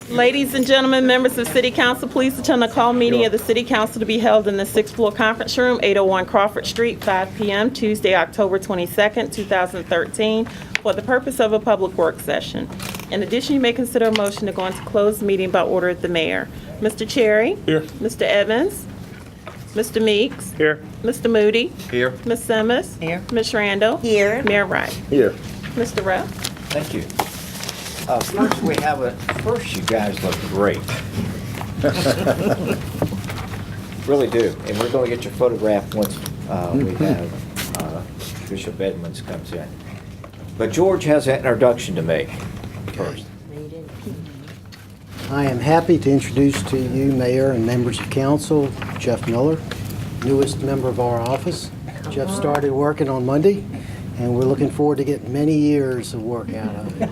Ladies and gentlemen, members of City Council, please attend the call meeting of the City Council to be held in the 6th floor conference room, 801 Crawford Street, 5 p.m., Tuesday, October 22nd, 2013, for the purpose of a public work session. In addition, you may consider a motion to go into closed meeting by order of the mayor. Mr. Cherry? Here. Mr. Evans? Mr. Meeks? Here. Mr. Moody? Here. Ms. Simmons? Here. Ms. Randall? Here. Mayor Wright? Here. Mr. Rupp? Thank you. First, you guys look great. Really do. And we're going to get your photograph once we have Bishop Edmonds comes in. But George has an introduction to make first. I am happy to introduce to you, Mayor and members of council, Jeff Miller, newest member of our office. Jeff started working on Monday, and we're looking forward to getting many years of work out of it.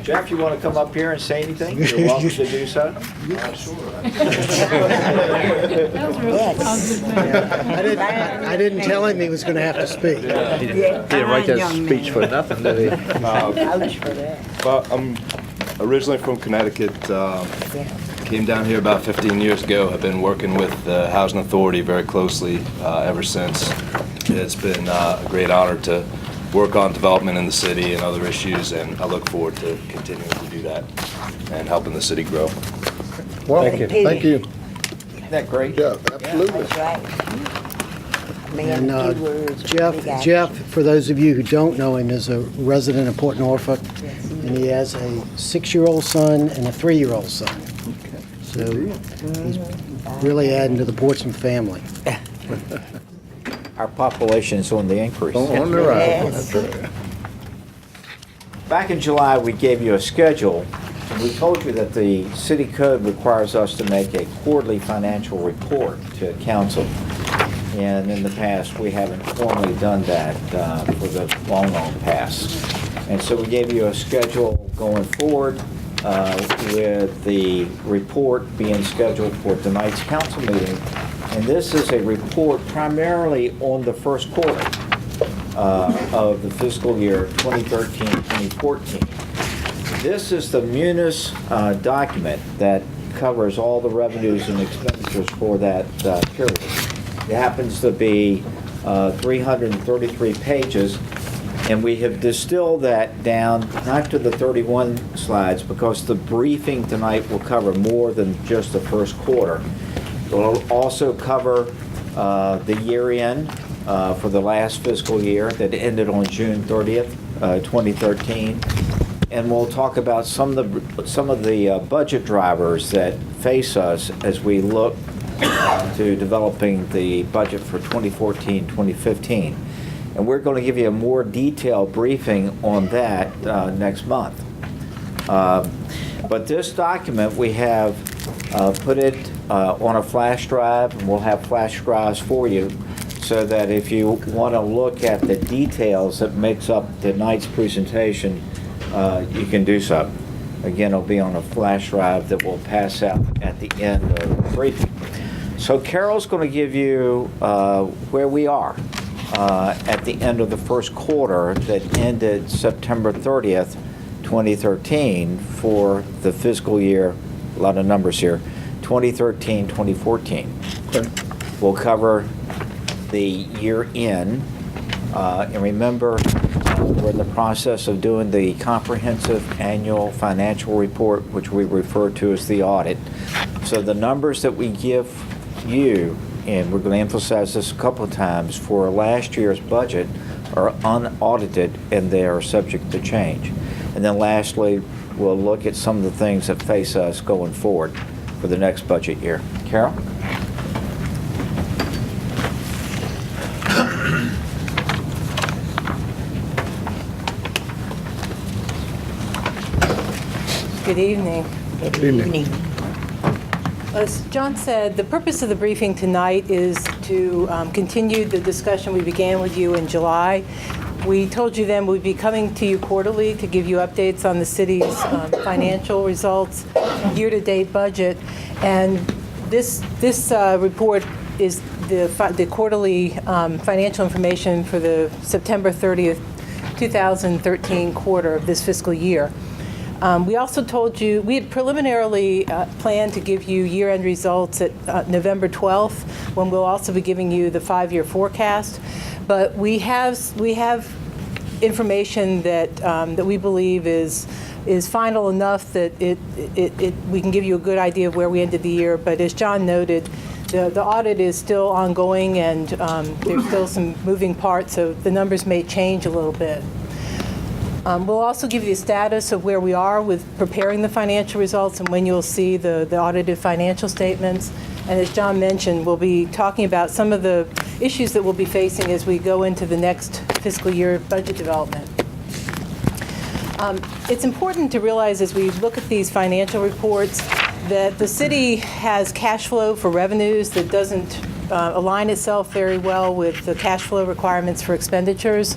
Jeff, you want to come up here and say anything? You're welcome to do so. I didn't tell him he was going to have to speak. He didn't write that speech for nothing, did he? Vouch for that. Well, I'm originally from Connecticut. Came down here about 15 years ago. I've been working with the Housing Authority very closely ever since. It's been a great honor to work on development in the city and other issues, and I look forward to continuing to do that and helping the city grow. Well, thank you. Isn't that great? Yeah, absolutely. That's right. And Man, few words, big action. Jeff, for those of you who don't know him, is a resident of Port Norfolk, and he has a 6-year-old son and a 3-year-old son. So he's really adding to the Portsmouth family. Our population is on the increase. On the right. Yes. That's right. Back in July, we gave you a schedule. We told you that the city code requires us to make a quarterly financial report to council. And in the past, we haven't formally done that for the long past. And so we gave you a schedule going forward with the report being scheduled for tonight's council meeting. And this is a report primarily on the first quarter of the fiscal year 2013-2014. This is the munis document that covers all the revenues and expenditures for that period. It happens to be 333 pages, and we have distilled that down not to the 31 slides because the briefing tonight will cover more than just the first quarter. We'll also cover the year end for the last fiscal year that ended on June 30th, 2013. And we'll talk about some of the budget drivers that face us as we look to developing the budget for 2014-2015. And we're going to give you a more detailed briefing on that next month. But this document, we have put it on a flash drive, and we'll have flash drives for you so that if you want to look at the details that makes up tonight's presentation, you can do so. Again, it'll be on a flash drive that we'll pass out at the end of the briefing. So Carol's going to give you where we are at the end of the first quarter that ended September 30th, 2013 for the fiscal year, a lot of numbers here, 2013-2014. Okay. We'll cover the year in, and remember, we're in the process of doing the comprehensive annual financial report, which we refer to as the audit. So the numbers that we give you, and we're going to emphasize this a couple of times, for last year's budget are unaudited and they are subject to change. And then lastly, we'll look at some of the things that face us going forward for the next budget year. Carol? Good evening. Good evening. As John said, the purpose of the briefing tonight is to continue the discussion we began with you in July. We told you then we'd be coming to you quarterly to give you updates on the city's financial results, year-to-date budget, and this report is the quarterly financial information for the September 30th 2013 quarter of this fiscal year. We also told you, we had preliminarily planned to give you year-end results at November 12th, when we'll also be giving you the 5-year forecast. But we have information that we believe is final enough that we can give you a good idea of where we ended the year. But as John noted, the audit is still ongoing, and there's still some moving parts, so the numbers may change a little bit. We'll also give you a status of where we are with preparing the financial results and when you'll see the audited financial statements. And as John mentioned, we'll be talking about some of the issues that we'll be facing as we go into the next fiscal year budget development. It's important to realize as we look at these financial reports that the city has cash flow for revenues that doesn't align itself very well with the cash flow requirements for expenditures.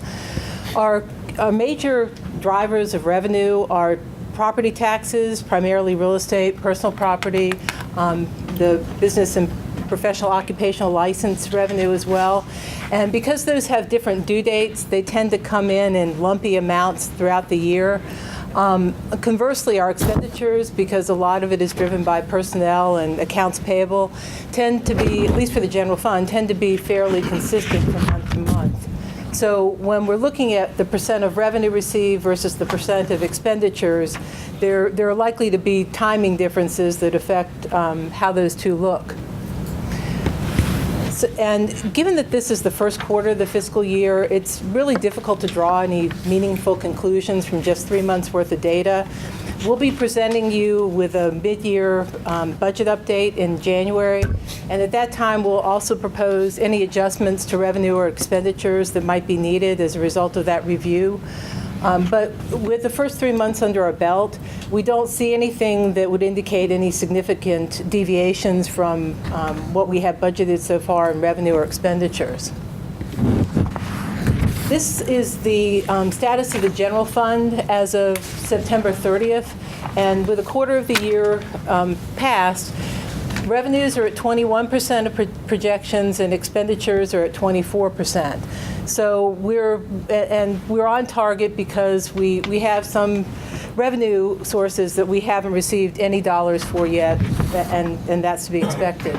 Our major drivers of revenue are property taxes, primarily real estate, personal property, the business and professional occupational license revenue as well. And because those have different due dates, they tend to come in lumpy amounts throughout the year. Conversely, our expenditures, because a lot of it is driven by personnel and accounts payable, tend to be, at least for the general fund, tend to be fairly consistent from month to month. So when we're looking at the percent of revenue received versus the percent of expenditures, there are likely to be timing differences that affect how those two look. So, and given that this is the first quarter of the fiscal year, it's really difficult to draw any meaningful conclusions from just 3 months worth of data. We'll be presenting you with a mid-year budget update in January, and at that time we'll also propose any adjustments to revenue or expenditures that might be needed as a result of that review. But with the first 3 months under our belt, we don't see anything that would indicate any significant deviations from what we have budgeted so far in revenue or expenditures. This is the status of the general fund as of September 30th, and with a quarter of the year passed, revenues are at 21% of projections and expenditures are at 24%. So we're on target because we have some revenue sources that we haven't received any dollars for yet, and that's to be expected.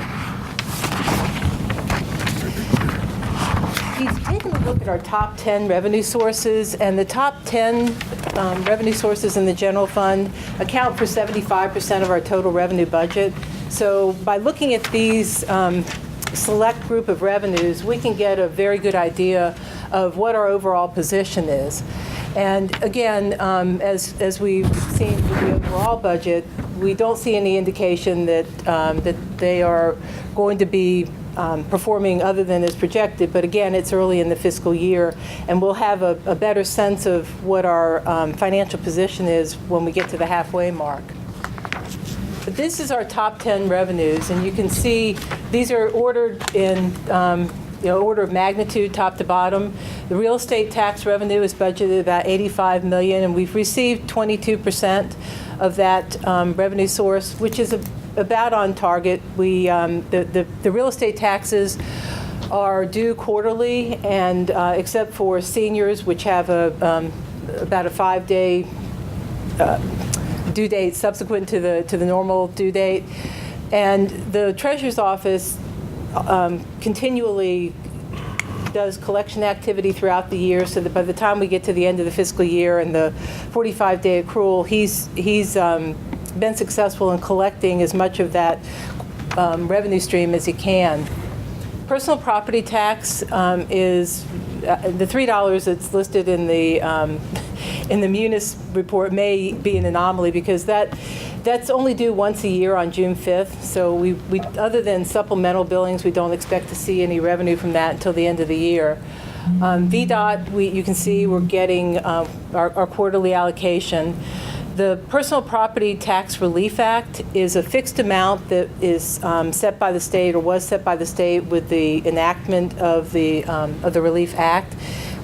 We've taken a look at our top 10 revenue sources, and the top 10 revenue sources in the general fund account for 75% of our total revenue budget. So by looking at these select group of revenues, we can get a very good idea of what our overall position is. And again, as we've seen with the overall budget, we don't see any indication that they are going to be performing other than as projected. But again, it's early in the fiscal year, and we'll have a better sense of what our financial position is when we get to the halfway mark. But this is our top 10 revenues, and you can see these are ordered in order of magnitude, top to bottom. The real estate tax revenue is budgeted about $85 million, and we've received 22% of that revenue source, which is about on target. The real estate taxes are due quarterly, and except for seniors, which have about a 5-day due date subsequent to the normal due date, and the Treasurer's Office continually does collection activity throughout the year, so that by the time we get to the end of the fiscal year and the 45-day accrual, he's been successful in collecting as much of that revenue stream as he can. Personal property tax is the $3 that's listed in the Munis report may be an anomaly because that's only due once a year on June 5th. So we other than supplemental billings, we don't expect to see any revenue from that until the end of the year. VDOT, you can see we're getting our quarterly allocation. The Personal Property Tax Relief Act is a fixed amount that is set by the state, or was set by the state with the enactment of the Relief Act.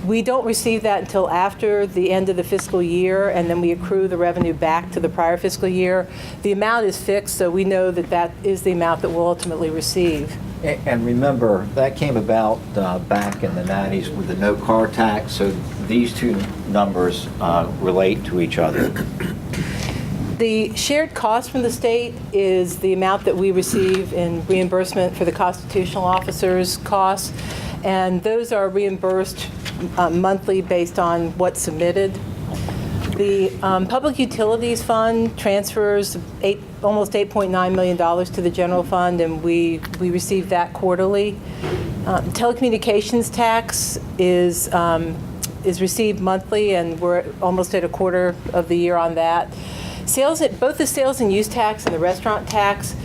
We don't receive that until after the end of the fiscal year, and then we accrue the revenue back to the prior fiscal year. The amount is fixed, so we know that that is the amount that we'll ultimately receive. And remember, that came about back in the 90s with the no car tax, so these two numbers relate to each other. The shared cost from the state is the amount that we receive in reimbursement for the constitutional officers' costs, and those are reimbursed monthly based on what's submitted. The Public Utilities Fund transfers almost $8.9 million to the general fund, and we receive that quarterly. Telecommunications tax is received monthly, and we're almost at a quarter of the year on that. Both the sales and use tax and the restaurant tax,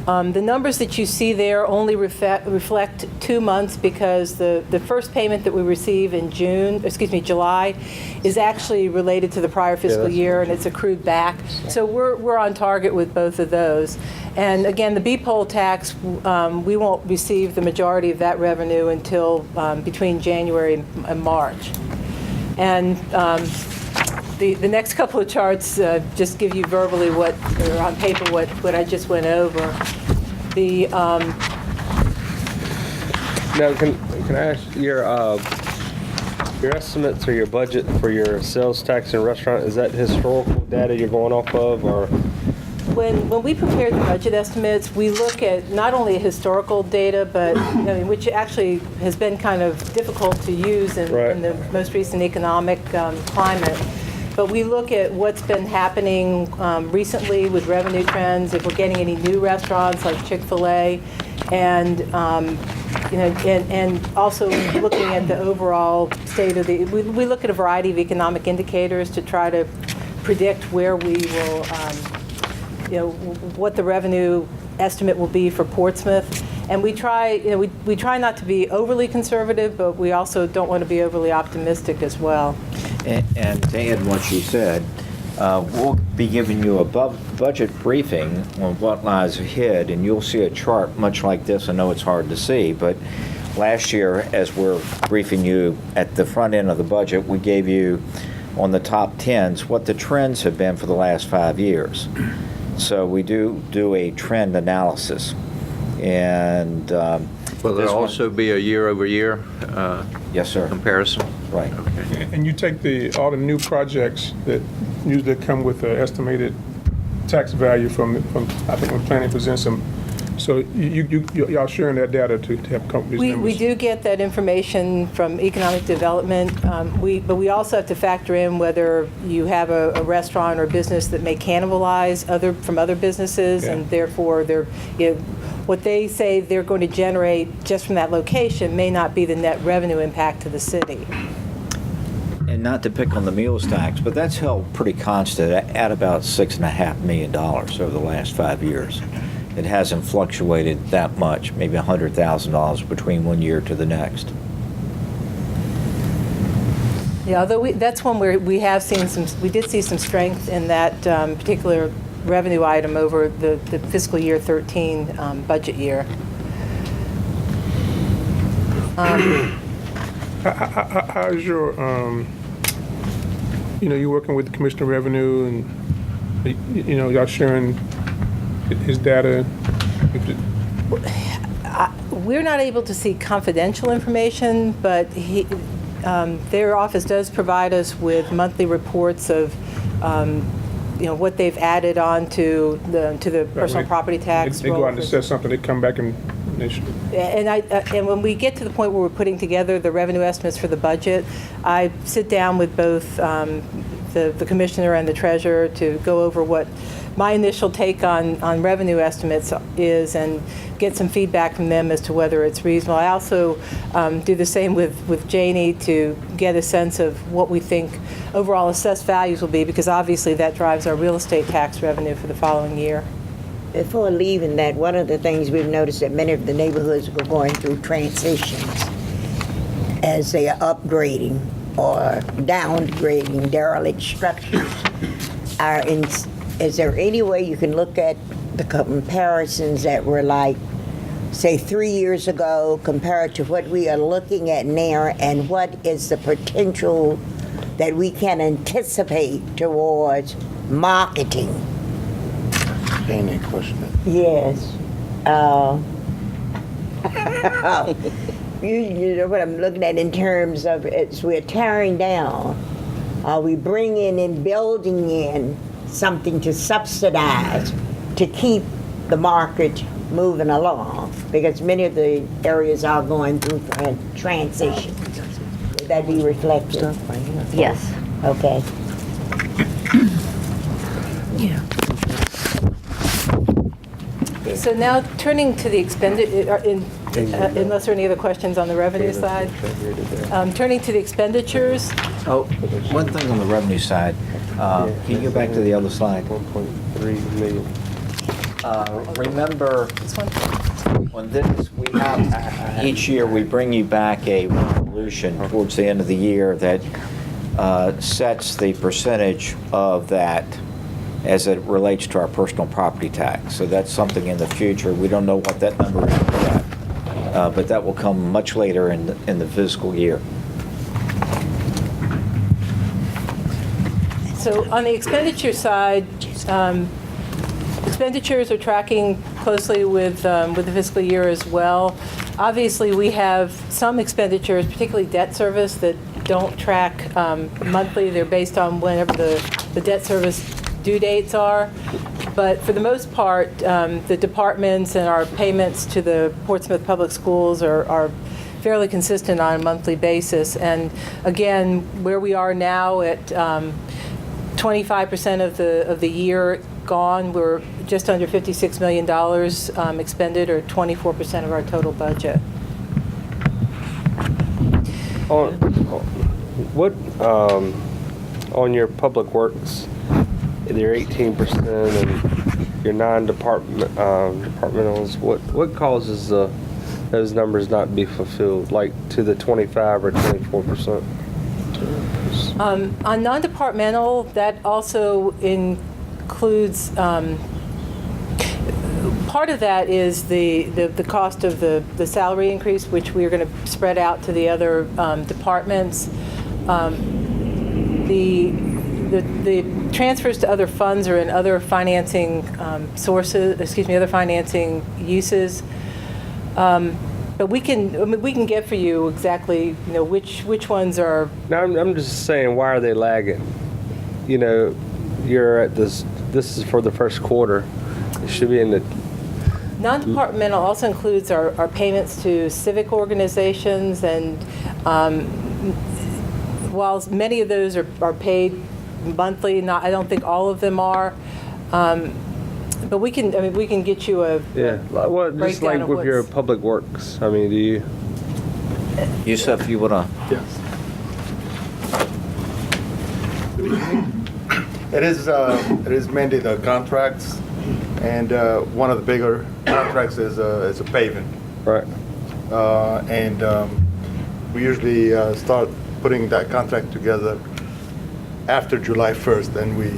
the numbers that you see there only reflect 2 months, because the first payment that we receive in July is actually related to the prior fiscal year, and it's accrued back. So we're on target with both of those. And again, the B-poll tax, we won't receive the majority of that revenue until between January and March. And the next couple of charts just give you verbally or on paper what I just went over. Now, can I ask your estimates or your budget for your sales tax and restaurant? Is that historical data you're going off of, or? When we prepare the budget estimates, we look at not only historical data, but which actually has been kind of difficult to use in the most recent economic climate. But we look at what's been happening recently with revenue trends, if we're getting any new restaurants like Chick-fil-A, and and also looking at the overall state of the. We look at a variety of economic indicators to try to predict where we will, what the revenue estimate will be for Portsmouth. And we try, we try not to be overly conservative, but we also don't want to be overly optimistic as well. And to add what she said, we'll be giving you a budget briefing on what lies ahead, and you'll see a chart much like this. I know it's hard to see, but last year, as we're briefing you at the front end of the budget, we gave you on the top 10s what the trends have been for the last 5 years. So we do a trend analysis. And Will there also be a year-over-year yes, sir. comparison? Right. Okay. And you take all the new projects that usually come with an estimated tax value from I think when planning presents them. So y'all sharing that data to help come up with these numbers? We do get that information from economic development, but we also have to factor in whether you have a restaurant or business that may cannibalize from other businesses, and therefore what they say they're going to generate just from that location may not be the net revenue impact to the city. And not to pick on the meals tax, but that's held pretty constant at about $6.5 million over the last 5 years. It hasn't fluctuated that much, maybe $100,000 between one year to the next. Yeah, although that's one where we did see some strength in that particular revenue item over the fiscal year 13 budget year. How's your, you're working with the Commissioner of Revenue, and, y'all sharing his data? We're not able to see confidential information, but their office does provide us with monthly reports of what they've added on to the personal property tax. They go out and assess something, they come back and and when we get to the point where we're putting together the revenue estimates for the budget, I sit down with both the commissioner and the treasurer to go over what my initial take on revenue estimates is and get some feedback from them as to whether it's reasonable. I also do the same with Janie to get a sense of what we think overall assessed values will be, because obviously that drives our real estate tax revenue for the following year. Before leaving that, one of the things we've noticed that many of the neighborhoods were going through transitions as they are upgrading or downgrading derelict structures. Is there any way you can look at the comparisons that were like say 3 years ago compared to what we are looking at now, and what is the potential that we can anticipate towards marketing? Any question? Yes. You know what I'm looking at in terms of, it's we're tearing down. Are we bringing and building in something to subsidize to keep the market moving along? Because many of the areas are going through transition. Would that be reflected? Yes. Okay. So now turning to the unless there are any other questions on the revenue side, turning to the expenditures. Oh, one thing on the revenue side, can you go back to the other slide? 1.3 million. Remember, This one? on this, we have, each year we bring you back a resolution towards the end of the year that sets the percentage of that as it relates to our personal property tax. So that's something in the future. We don't know what that number is yet, but that will come much later in the fiscal year. So on the expenditure side, expenditures are tracking closely with the fiscal year as well. Obviously, we have some expenditures, particularly debt service, that don't track monthly. They're based on whenever the debt service due dates are. But for the most part, the departments and our payments to the Portsmouth Public Schools are fairly consistent on a monthly basis. And again, where we are now at 25% of the year gone, we're just under $56 million expended, or 24% of our total budget. On your public works, they're 18%, and your non-departmentals, what causes those numbers not to be fulfilled, like to the 25 or 24%? On non-departmental, that also includes, part of that is the cost of the salary increase, which we are going to spread out to the other departments. The transfers to other funds are in other financing other financing uses. But we can get for you exactly, which ones are. Now, I'm just saying, why are they lagging? You're at this is for the first quarter. It should be in the. Non-departmental also includes our payments to civic organizations, and while many of those are paid monthly, I don't think all of them are. But we can get you a Well, just breakdown like of with your what's- public works. I mean, do you? Yusuf, you want to? Yes. It is mainly the contracts, and one of the bigger contracts is a paving. Right. And we usually start putting that contract together after July 1st, then we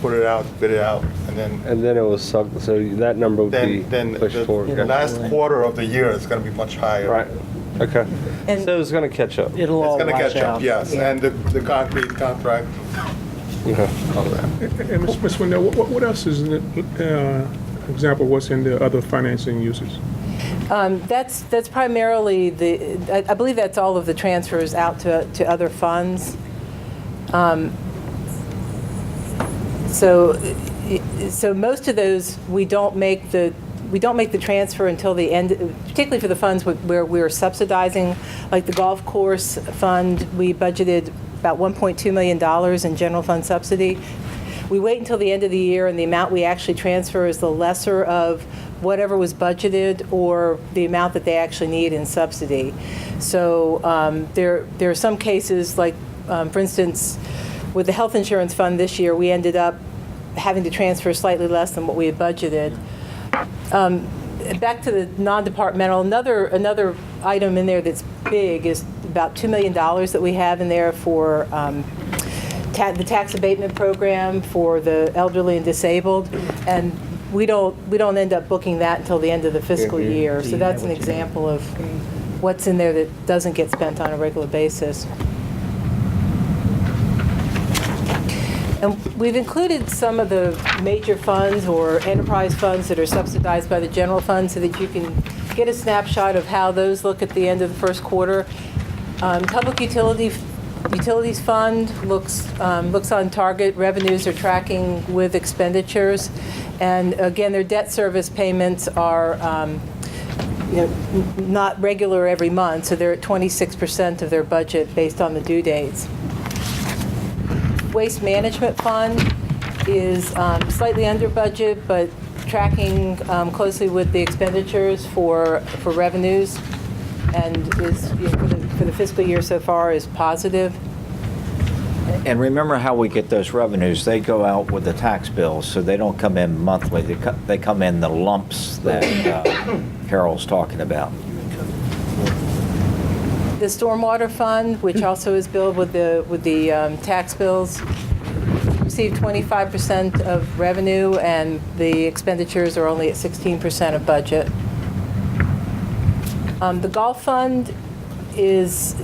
put it out, bid it out, and then And then it was so that number would be then pushed forward. the Okay. last quarter of the year is going to be much higher. Right. Okay. And- So it's going to catch up. It'll It's all going to wash catch up, out. yes, and the concrete contract, Okay. all of that. And Ms. Wendell, what else is, example, what's in the other financing uses? That's primarily I believe that's all of the transfers out to other funds. So most of those we don't make the transfer until the end, particularly for the funds where we're subsidizing, like the golf course fund. We budgeted about $1.2 million in general fund subsidy. We wait until the end of the year, and the amount we actually transfer is the lesser of whatever was budgeted or the amount that they actually need in subsidy. So there are some cases, like for instance, with the health insurance fund this year, we ended up having to transfer slightly less than what we had budgeted. Back to the non-departmental, another item in there that's big is about $2 million that we have in there for the tax abatement program for the elderly and disabled. And we don't end up booking that until the end of the fiscal year. So that's an example of what's in there that doesn't get spent on a regular basis. And we've included some of the major funds or enterprise funds that are subsidized by the general fund so that you can get a snapshot of how those look at the end of the first quarter. Public Utilities Fund looks on target. Revenues are tracking with expenditures. And again, their debt service payments are not regular every month, so they're at 26% of their budget based on the due dates. Waste Management Fund is slightly under budget, but tracking closely with the expenditures for revenues, and is for the fiscal year so far is positive. And remember how we get those revenues. They go out with the tax bills, so they don't come in monthly. They come in the lumps that Carol's talking about. The Stormwater Fund, which also is billed with the tax bills, received 25% of revenue, and the expenditures are only at 16% of budget. The Golf Fund has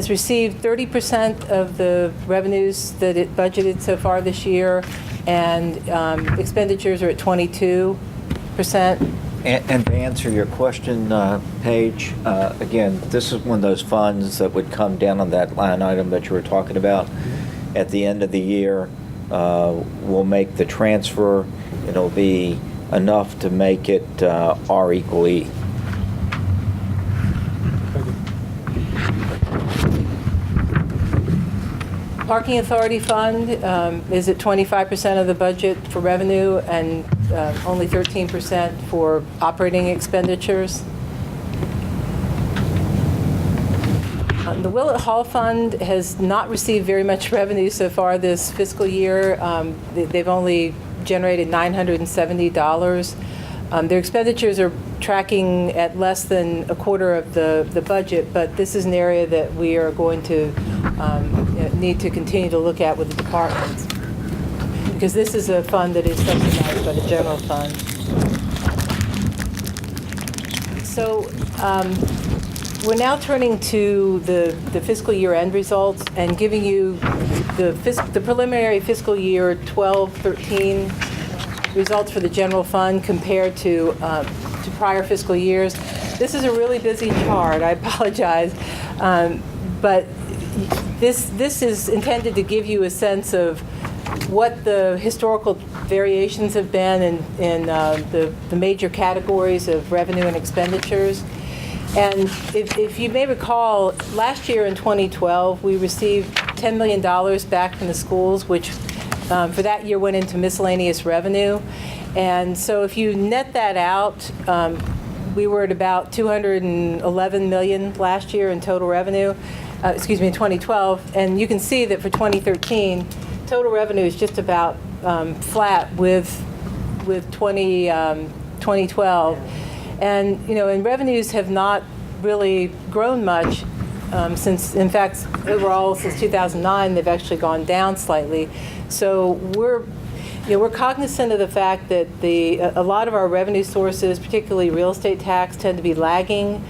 received 30% of the revenues that it budgeted so far this year, and expenditures are at 22%. And to answer your question, Paige, again, this is one of those funds that would come down on that line item that you were talking about. At the end of the year, we'll make the transfer. It'll be enough to make it R equal E. Parking Authority Fund is at 25% of the budget for revenue and only 13% for operating expenditures. The Willett Hall Fund has not received very much revenue so far this fiscal year. They've only generated $970. Their expenditures are tracking at less than a quarter of the budget, but this is an area that we are going to need to continue to look at with the departments, because this is a fund that is subsidized by the general fund. So we're now turning to the fiscal year end results and giving you the preliminary fiscal year 12-13 results for the general fund compared to prior fiscal years. This is a really busy chart. I apologize, but this is intended to give you a sense of what the historical variations have been in the major categories of revenue and expenditures. And if you may recall, last year in 2012, we received $10 million back from the schools, which for that year went into miscellaneous revenue. And so if you net that out, we were at about $211 million last year in total revenue, in 2012. And you can see that for 2013, total revenue is just about flat with 2012. And, and revenues have not really grown much since, in fact, overall since 2009, they've actually gone down slightly. So we're cognizant of the fact that a lot of our revenue sources, particularly real estate tax, tend to be lagging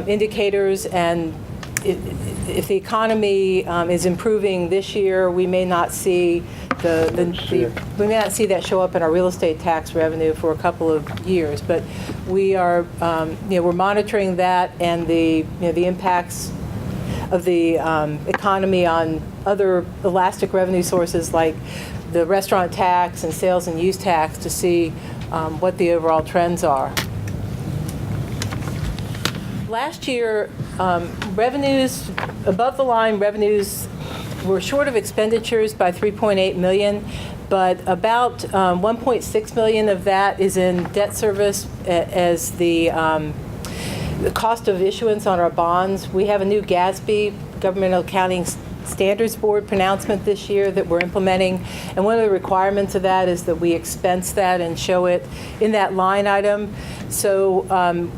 indicators, and if the economy is improving this year, we may not see that show up in our real estate tax revenue for a couple of years. But we are, we're monitoring that and the impacts of the economy on other elastic revenue sources like the restaurant tax and sales and use tax to see what the overall trends are. Last year, revenues, above the line revenues were short of expenditures by $3.8 million, but about $1.6 million of that is in debt service as the cost of issuance on our bonds. We have a new GASB, Governmental Accounting Standards Board pronouncement this year that we're implementing, and one of the requirements of that is that we expense that and show it in that line item. So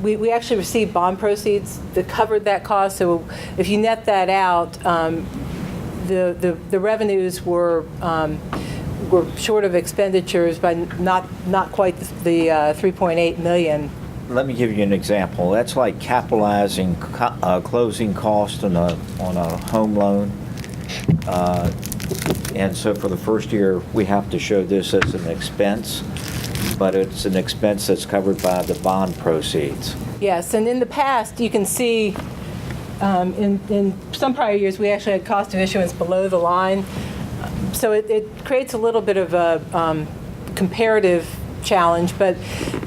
we actually received bond proceeds that covered that cost. So if you net that out, the revenues were we're short of expenditures by not quite the 3.8 million. Let me give you an example. That's like capitalizing closing cost on a home loan. And so for the first year, we have to show this as an expense, but it's an expense that's covered by the bond proceeds. Yes, and in the past, you can see in some prior years, we actually had cost of issuance below the line. So it creates a little bit of a comparative challenge, but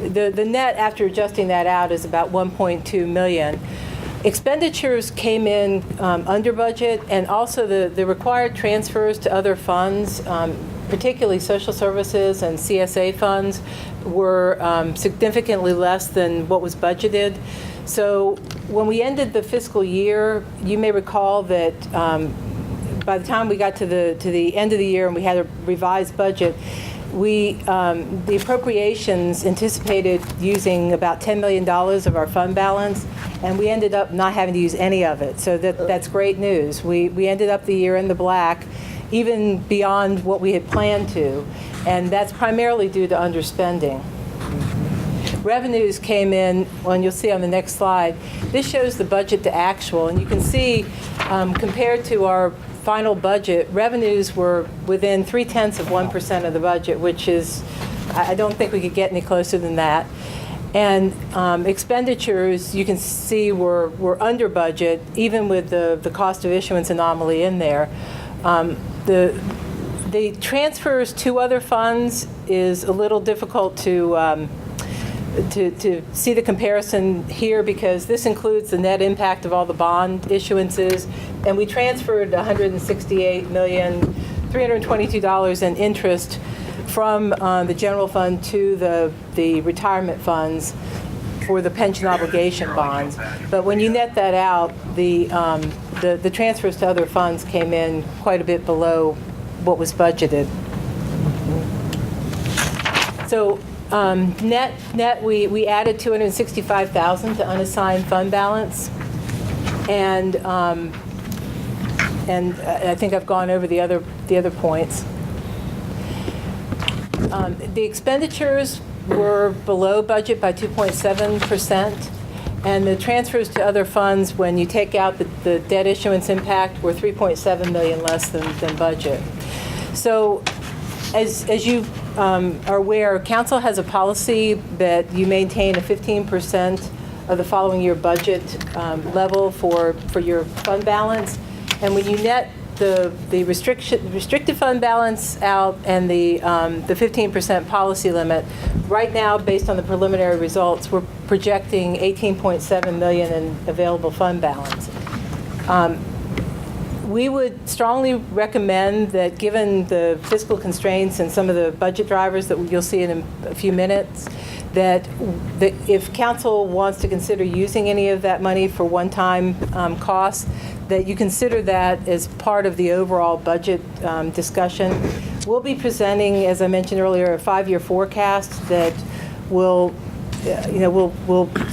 the net after adjusting that out is about 1.2 million. Expenditures came in under budget, and also the required transfers to other funds, particularly social services and CSA funds, were significantly less than what was budgeted. So when we ended the fiscal year, you may recall that by the time we got to the end of the year and we had a revised budget, the appropriations anticipated using about $10 million of our fund balance, and we ended up not having to use any of it. So that's great news. We ended up the year in the black, even beyond what we had planned to, and that's primarily due to underspending. Revenues came in, well, and you'll see on the next slide, this shows the budget to actual, and you can see compared to our final budget, revenues were within 0.3% of the budget, which is, I don't think we could get any closer than that. And expenditures, you can see, were under budget, even with the cost of issuance anomaly in there. The transfers to other funds is a little difficult to see the comparison here, because this includes the net impact of all the bond issuances, and we transferred $168,322 in interest from the general fund to the retirement funds for the pension obligation bonds. But when you net that out, the transfers to other funds came in quite a bit below what was budgeted. So net, we added $265,000 to unassigned fund balance, and I think I've gone over the other points. The expenditures were below budget by 2.7%, and the transfers to other funds, when you take out the debt issuance impact, were $3.7 million less than budget. So, as you are aware, Council has a policy that you maintain a 15% of the following year budget level for your fund balance. And when you net the restricted fund balance out and the 15% policy limit, right now, based on the preliminary results, we're projecting $18.7 million in available fund balance. We would strongly recommend that, given the fiscal constraints and some of the budget drivers that you'll see in a few minutes, that if Council wants to consider using any of that money for one-time costs, that you consider that as part of the overall budget discussion. We'll be presenting, as I mentioned earlier, a 5-year forecast that will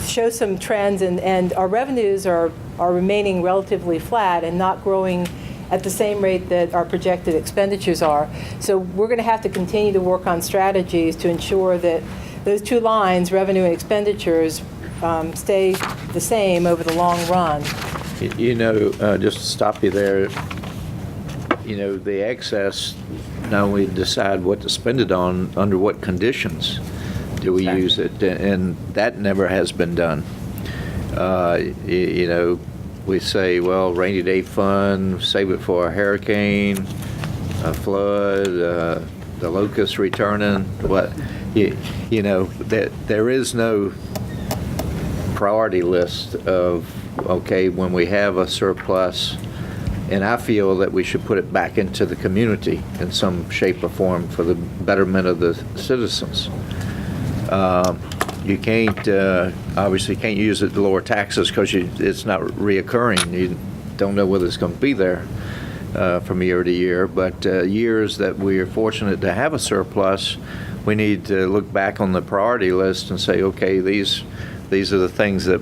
show some trends, and our revenues are remaining relatively flat and not growing at the same rate that our projected expenditures are. So we're going to have to continue to work on strategies to ensure that those two lines, revenue and expenditures, stay the same over the long run. Just to stop you there, the excess, now we decide what to spend it on, under what conditions do we use it, and that never has been done. We say, well, rainy day fund, save it for a hurricane, a flood, the locust returning. There is no priority list of, okay, when we have a surplus, and I feel that we should put it back into the community in some shape or form for the betterment of the citizens. You obviously can't use it to lower taxes, because it's not reoccurring. You don't know whether it's going to be there from year to year. But years that we are fortunate to have a surplus, we need to look back on the priority list and say, okay, these are the things that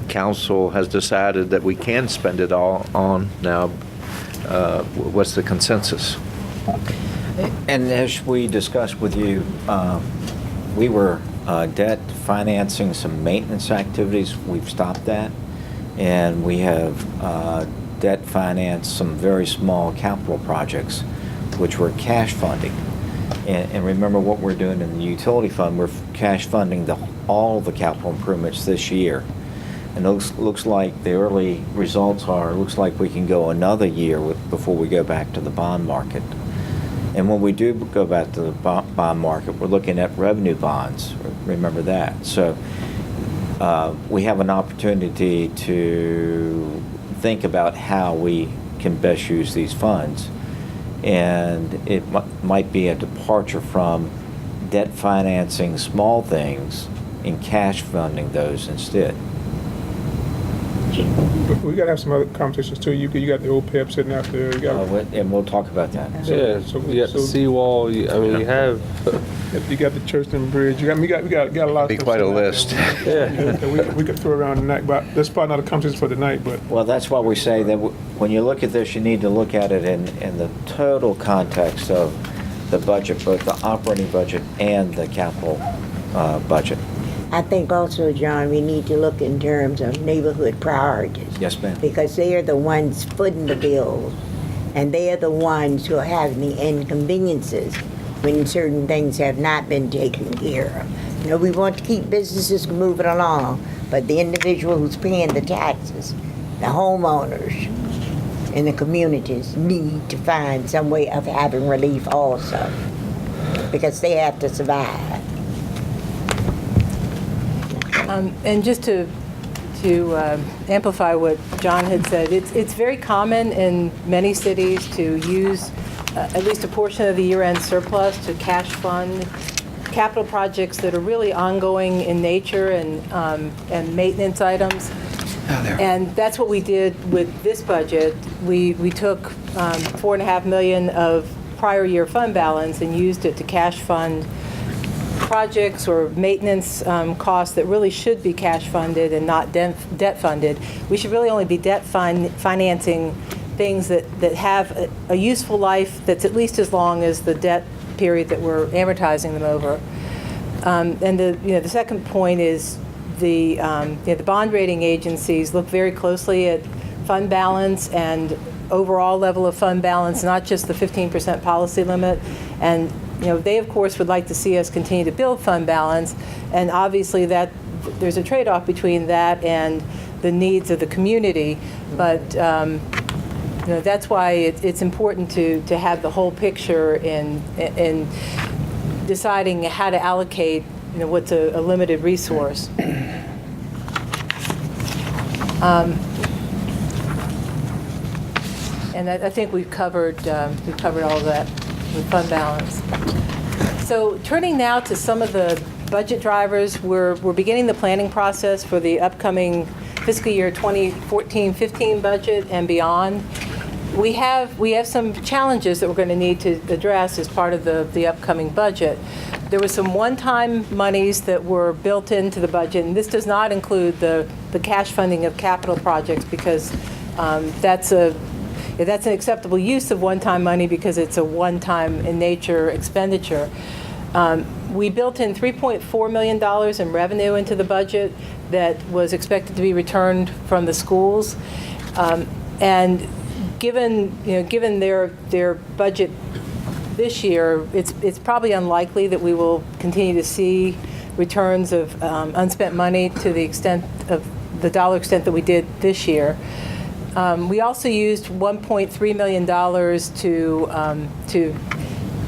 Council has decided that we can spend it all on. Now, what's the consensus? And as we discussed with you, we were debt financing some maintenance activities. We've stopped that. And we have debt financed some very small capital projects, which we're cash funding. And remember what we're doing in the utility fund, we're cash funding all the capital improvements this year. And it looks like the early results looks like we can go another year before we go back to the bond market. And when we do go back to the bond market, we're looking at revenue bonds. Remember that. So we have an opportunity to think about how we can best use these funds. And it might be a departure from debt financing small things and cash funding those instead. But we gotta have some other conversations too. You got the old PEP sitting out there. You got, And we'll talk about that. Yeah, you got the seawall, you have, you got the Churchton Bridge. We got a lot of Be stuff quite a sitting out list. there. yeah. We could throw around tonight, but that's probably not a conversation for tonight. But Well, that's why we say that when you look at this, you need to look at it in the total context of the budget, both the operating budget and the capital budget. I think also, John, we need to look in terms of neighborhood priorities. Yes, ma'am. Because they are the ones footing the bills, and they are the ones who are having the inconveniences when certain things have not been taken care of. You know, we want to keep businesses moving along, but the individual who's paying the taxes, the homeowners in the communities need to find some way of having relief also, because they have to survive. And just to amplify what John had said, it's very common in many cities to use at least a portion of the year-end surplus to cash fund capital projects that are really ongoing in nature and maintenance items. And that's what we did with this budget. We took $4.5 million of prior year fund balance and used it to cash fund projects or maintenance costs that really should be cash funded and not debt funded. We should really only be debt financing things that have a useful life that's at least as long as the debt period that we're amortizing them over. And the second point is the bond rating agencies look very closely at fund balance and overall level of fund balance, not just the 15% policy limit. And they, of course, would like to see us continue to build fund balance, and obviously that there's a trade-off between that and the needs of the community. But that's why it's important to have the whole picture in deciding how to allocate what's a limited resource. And I think we've covered all of that with fund balance. So turning now to some of the budget drivers, we're beginning the planning process for the upcoming fiscal year 2014-15 budget and beyond. We have some challenges that we're going to need to address as part of the upcoming budget. There were some one-time monies that were built into the budget, and this does not include the cash funding of capital projects, because that's an acceptable use of one-time money because it's a one-time in nature expenditure. We built in $3.4 million in revenue into the budget that was expected to be returned from the schools, and given their budget this year, it's probably unlikely that we will continue to see returns of unspent money to the extent of the dollar extent that we did this year. We also used $1.3 million to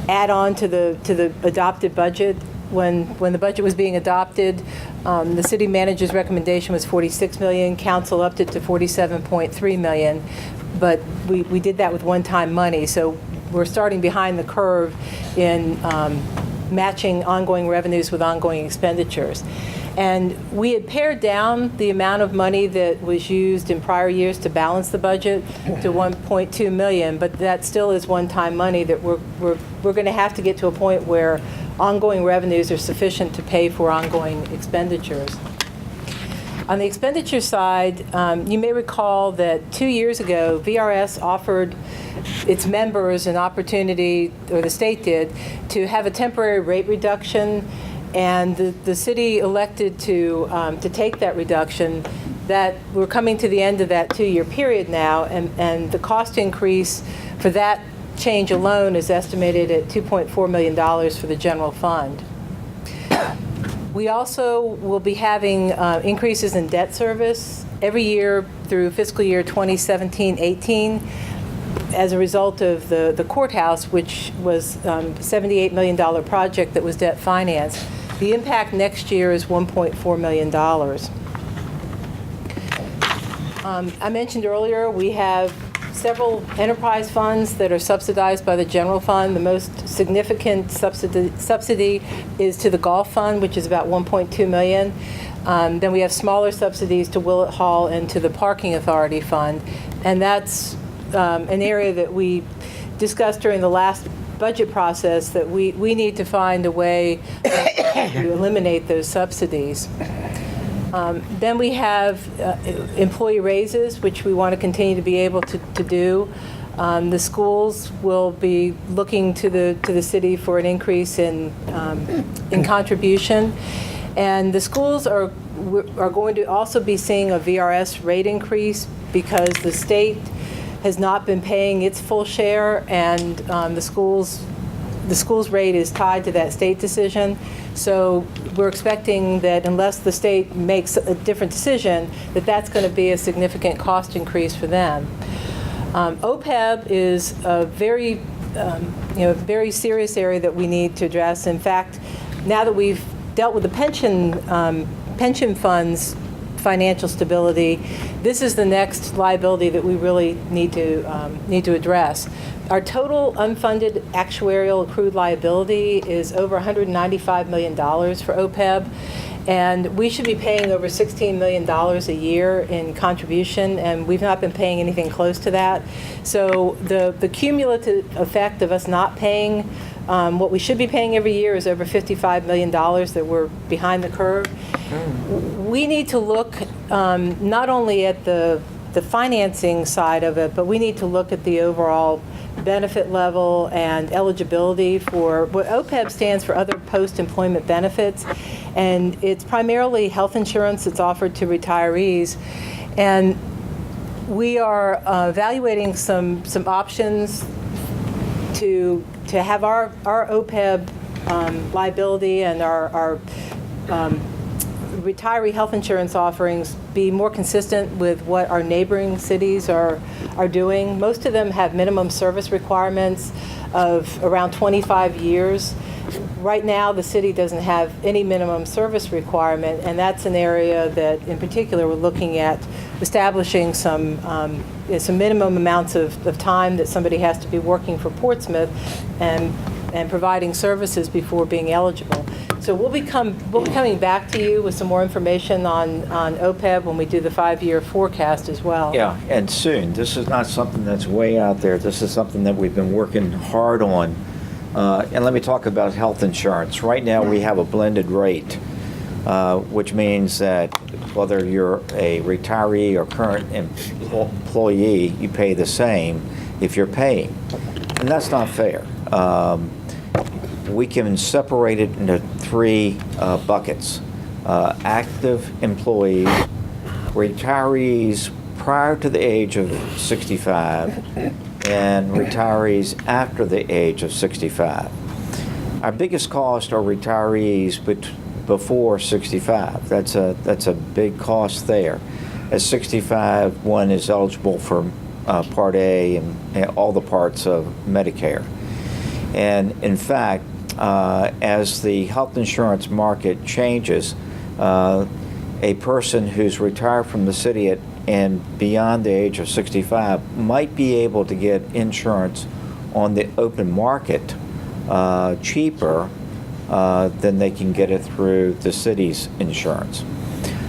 add on to the adopted budget. When the budget was being adopted, the city manager's recommendation was $46 million. Council upped it to $47.3 million, but we did that with one-time money. So we're starting behind the curve in matching ongoing revenues with ongoing expenditures. And we had pared down the amount of money that was used in prior years to balance the budget to $1.2 million, but that still is one-time money that we're going to have to get to a point where ongoing revenues are sufficient to pay for ongoing expenditures. On the expenditure side, you may recall that 2 years ago, VRS offered its members an opportunity, or the state did, to have a temporary rate reduction, and the city elected to take that reduction. That we're coming to the end of that 2-year period now, and the cost increase for that change alone is estimated at $2.4 million for the general fund. We also will be having increases in debt service every year through fiscal year 2017-18 as a result of the courthouse, which was a $78 million project that was debt financed. The impact next year is $1.4 million. I mentioned earlier we have several enterprise funds that are subsidized by the general fund. The most significant subsidy is to the golf fund, which is about $1.2 million. Then we have smaller subsidies to Willett Hall and to the parking authority fund. And that's an area that we discussed during the last budget process, that we need to find a way to eliminate those subsidies. Then we have employee raises, which we want to continue to be able to do. The schools will be looking to the city for an increase in contribution. And the schools are going to also be seeing a VRS rate increase because the state has not been paying its full share, and the school's rate is tied to that state decision. So we're expecting that unless the state makes a different decision, that's going to be a significant cost increase for them. OPEB is a very, very serious area that we need to address. In fact, now that we've dealt with the pension funds financial stability, this is the next liability that we really need to address. Our total unfunded actuarial accrued liability is over $195 million for OPEB, and we should be paying over $16 million a year in contribution, and we've not been paying anything close to that. So the cumulative effect of us not paying what we should be paying every year is over $55 million that we're behind the curve. We need to look not only at the financing side of it, but we need to look at the overall benefit level and eligibility for what OPEB stands for, other post-employment benefits, and it's primarily health insurance that's offered to retirees. And we are evaluating some options to have our OPEB liability and our retiree health insurance offerings be more consistent with what our neighboring cities are doing. Most of them have minimum service requirements of around 25 years. Right now, the city doesn't have any minimum service requirement, and that's an area that, in particular, we're looking at establishing some minimum amounts of time that somebody has to be working for Portsmouth and providing services before being eligible. So we'll be coming back to you with some more information on OPEB when we do the 5-year forecast as well. Yeah, and soon. This is not something that's way out there. This is something that we've been working hard on. And let me talk about health insurance. Right now we have a blended rate, which means that whether you're a retiree or current employee, you pay the same if you're paying. And that's not fair. We can separate it into 3 buckets. Active employees, retirees prior to the age of 65, and retirees after the age of 65. Our biggest cost are retirees before 65. That's a big cost there. At 65, one is eligible for Part A and all the parts of Medicare. And in fact, as the health insurance market changes, a person who's retired from the city and beyond the age of 65 might be able to get insurance on the open market cheaper than they can get it through the city's insurance.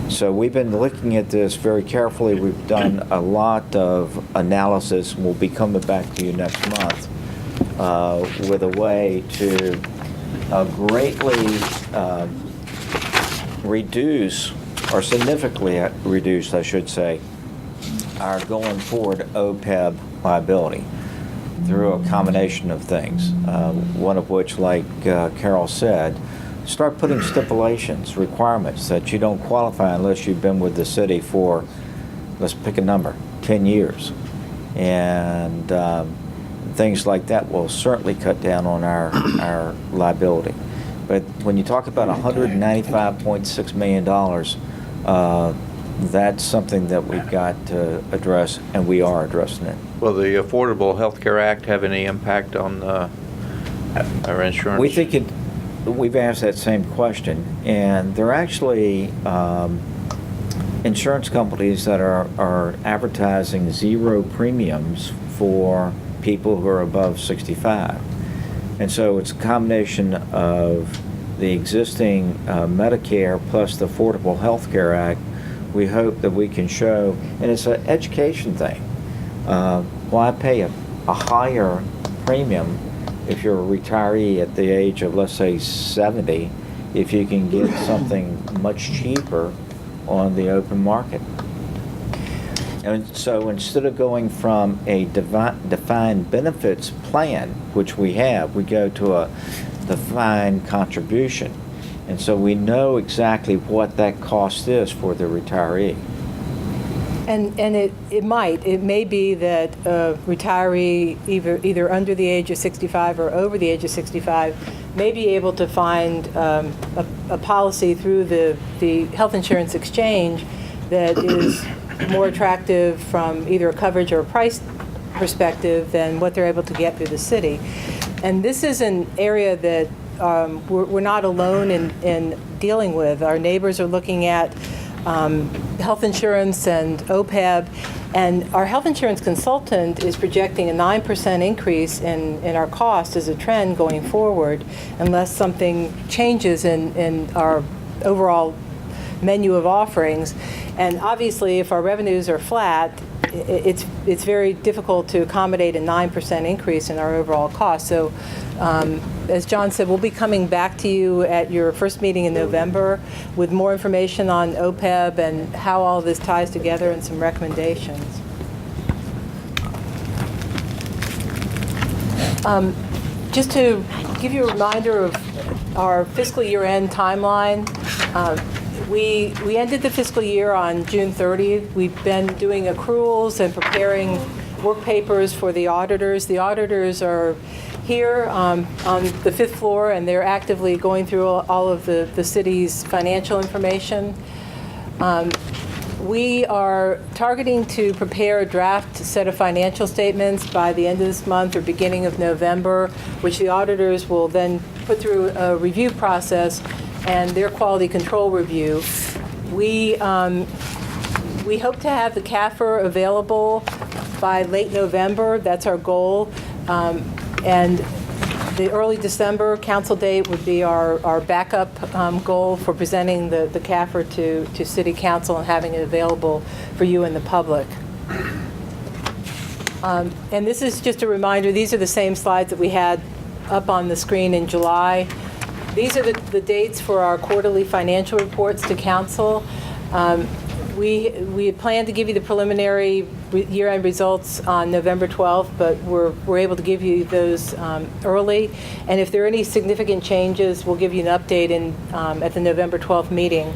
So we've been looking at this very carefully. We've done a lot of analysis, and we'll be coming back to you next month with a way to greatly reduce or significantly reduced, I should say, our going forward OPEB liability through a combination of things. One of which, like Carol said, start putting stipulations, requirements that you don't qualify unless you've been with the city for, let's pick a number, 10 years. And things like that will certainly cut down on our liability. But when you talk about $195.6 million, that's something that we've got to address, and we are addressing it. Will the Affordable Health Care Act have any impact on our insurance? We think we've asked that same question, and there are actually insurance companies that are advertising zero premiums for people who are above 65. And so it's a combination of the existing Medicare plus the Affordable Health Care Act. We hope that we can show, and it's an education thing. Why pay a higher premium if you're a retiree at the age of, let's say, 70, if you can get something much cheaper on the open market? And so instead of going from a defined benefits plan, which we have, we go to a defined contribution. And so we know exactly what that cost is for the retiree. And it may be that a retiree either under the age of 65 or over the age of 65 may be able to find a policy through the health insurance exchange that is more attractive from either a coverage or a price perspective than what they're able to get through the city. And this is an area that we're not alone in dealing with. Our neighbors are looking at health insurance and OPEB, and our health insurance consultant is projecting a 9% increase in our cost as a trend going forward unless something changes in our overall menu of offerings. And obviously, if our revenues are flat, it's very difficult to accommodate a 9% increase in our overall cost. So, as John said, we'll be coming back to you at your first meeting in November with more information on OPEB and how all this ties together and some recommendations. Just to give you a reminder of our fiscal year-end timeline, we ended the fiscal year on June 30th. We've been doing accruals and preparing work papers for the auditors. The auditors are here on the 5th floor, and they're actively going through all of the city's financial information. We are targeting to prepare a draft set of financial statements by the end of this month or beginning of November, which the auditors will then put through a review process and their quality control review. We hope to have the CAFR available by late November. That's our goal. And the early December council date would be our backup goal for presenting the CAFR to City Council and having it available for you and the public. And this is just a reminder, these are the same slides that we had up on the screen in July. These are the dates for our quarterly financial reports to council. We had planned to give you the preliminary year-end results on November 12th, but we're able to give you those early. And if there are any significant changes, we'll give you an update at the November 12th meeting.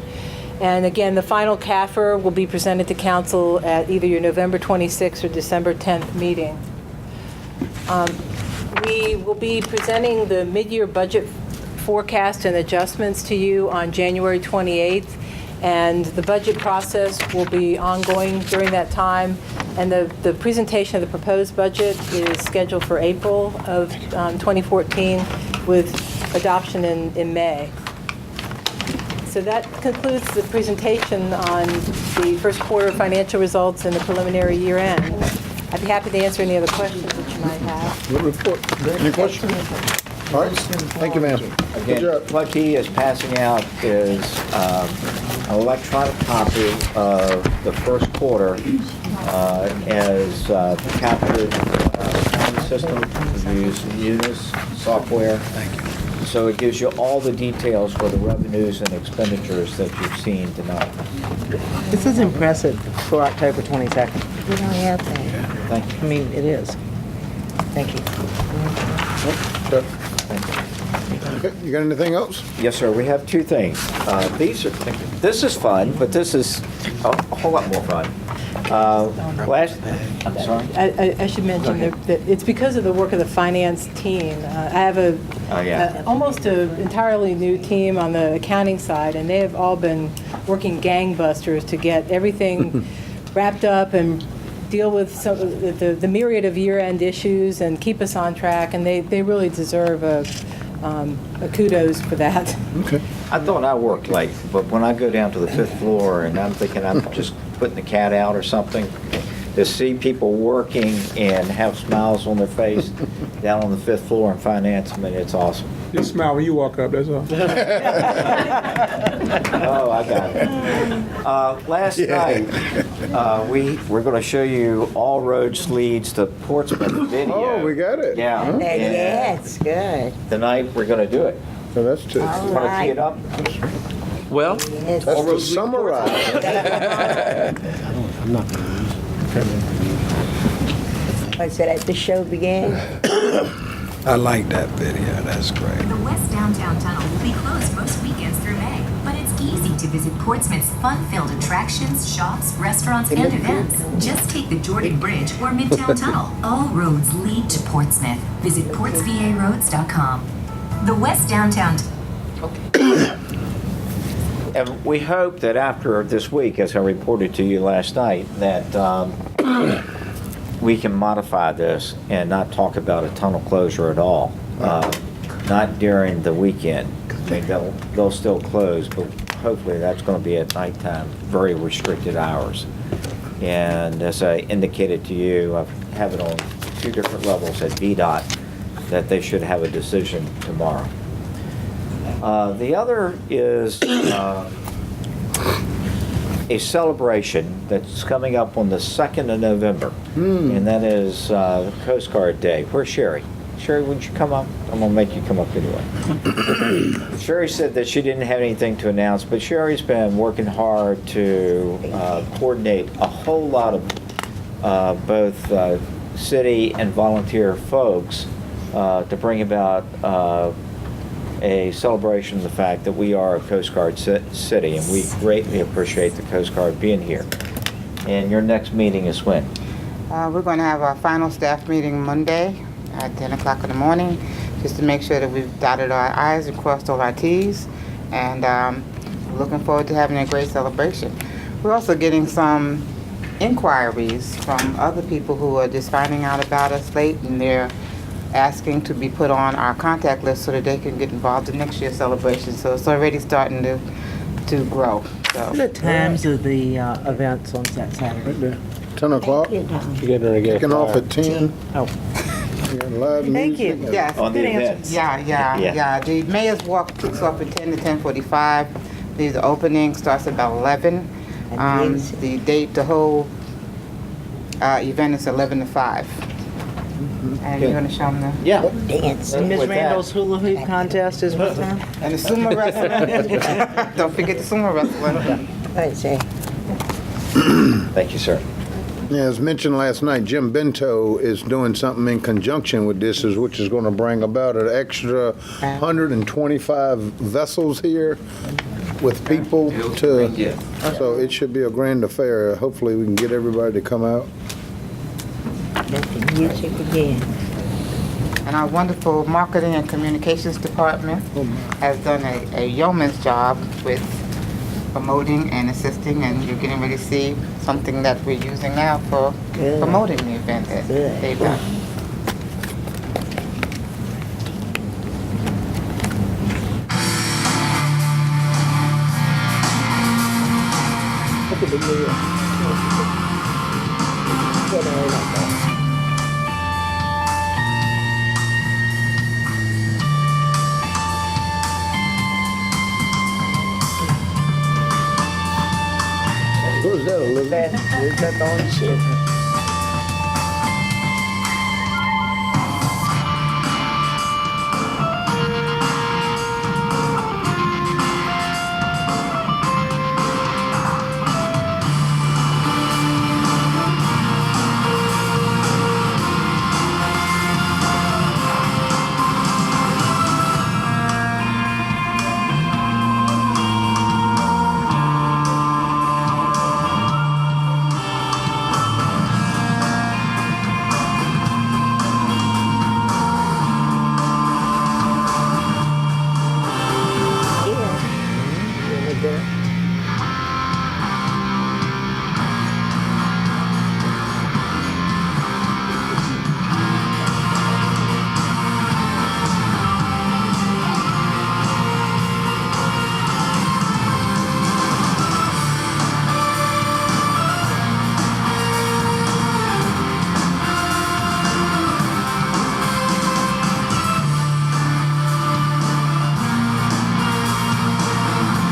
And again, the final CAFR will be presented to council at either your November 26th or December 10th meeting. We will be presenting the mid-year budget forecast and adjustments to you on January 28th. And the budget process will be ongoing during that time. And the presentation of the proposed budget is scheduled for April of 2014 with adoption in May. So that concludes the presentation on the first quarter financial results and the preliminary year end. I'd be happy to answer any other questions that you might have. Good report. Any questions? All right. Thank you, ma'am. Again, what he is passing out is an electronic copy of the first quarter as captured on our accounting system. We use Munis software. Thank you. So it gives you all the details for the revenues and expenditures that you've seen tonight. This is impressive for October 22nd. We don't have that. Thank you. I mean, it is. Thank you. Okay, you got anything else? Yes, sir. We have two things. This is fun, but this is a whole lot more fun. I'm sorry? I should mention that it's because of the work of the finance team. I have almost an entirely new team on the accounting side, and they have all been working gangbusters to get everything wrapped up and deal with some of the myriad of year-end issues and keep us on track, and they really deserve a kudos for that. Okay. I thought I worked late, but when I go down to the 5th floor and I'm thinking I'm just putting the cat out or something, to see people working and have smiles on their face down on the 5th floor in finance, I mean, it's awesome. Just smile when you walk up, that's all. Oh, I got it. Last night, we're going to show you All Roads Leads to Portsmouth video. Oh, we got it. Yeah. Huh? Yes, good. Tonight, we're going to do it. So that's to, All Want to tee right. it up? Well, Yes. that's to summarize. I'm not going to use it. I said at the show began. I like that video. That's great. The West Downtown Tunnel will be closed most weekends through May, but it's easy to visit Portsmouth's fun-filled attractions, shops, restaurants, and events. Just take the Jordan Bridge or Midtown Tunnel. All roads lead to Portsmouth. Visit portsvaroads.com. The West Downtown. And we hope that after this week, as I reported to you last night, that we can modify this and not talk about a tunnel closure at all. Not during the weekend. I mean, they'll still close, but hopefully that's going to be at nighttime, very restricted hours. And as I indicated to you, I have it on 2 different levels at VDOT that they should have a decision tomorrow. The other is a celebration that's coming up on the 2nd of November, and that is Coast Guard Day. Where's Sherry? Sherry, would you come up? I'm going to make you come up anyway. Sherry said that she didn't have anything to announce, but Sherry's been working hard to coordinate a whole lot of both city and volunteer folks to bring about a celebration of the fact that we are a Coast Guard city, and we greatly appreciate the Coast Guard being here. And your next meeting is when? We're going to have our final staff meeting Monday at 10 o'clock in the morning, just to make sure that we've dotted our I's and crossed all our T's. And we're looking forward to having a great celebration. We're also getting some inquiries from other people who are just finding out about us late, and they're asking to be put on our contact list so that they can get involved in next year's celebration. So it's already starting to grow. So. What are the times of the events on that Saturday? 10 o'clock, kicking off at 10. Oh, You got live thank you. music. Yes. On the Good answer. events. Yeah. The Mayor's Walk kicks off at 10 to 10:45. The opening starts about 11. The date, the whole event is 11 to 5. And you're going to show them the... Yeah. Dance. and Ms. With that- Randall's hula hoop contest is what time? And the sumo wrestling. Don't forget the sumo wrestling. I say. Thank you, sir. Yeah, as mentioned last night, Jim Bento is doing something in conjunction with this, which is going to bring about an extra 125 vessels here with people to, so it should be a grand affair. Hopefully we can get everybody to come out. Let the music again. And our wonderful marketing and communications department has done a yeoman's job with promoting and assisting, and you're getting ready to see something that we're using now for Good. promoting the event that Good. they've done. Who's that, Olivia? Is that on shit?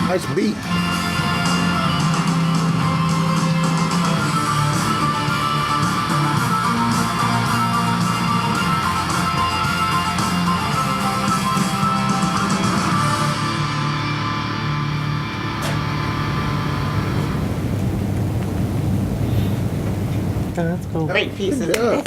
Nice beat. That's cool. Great pieces. Yeah.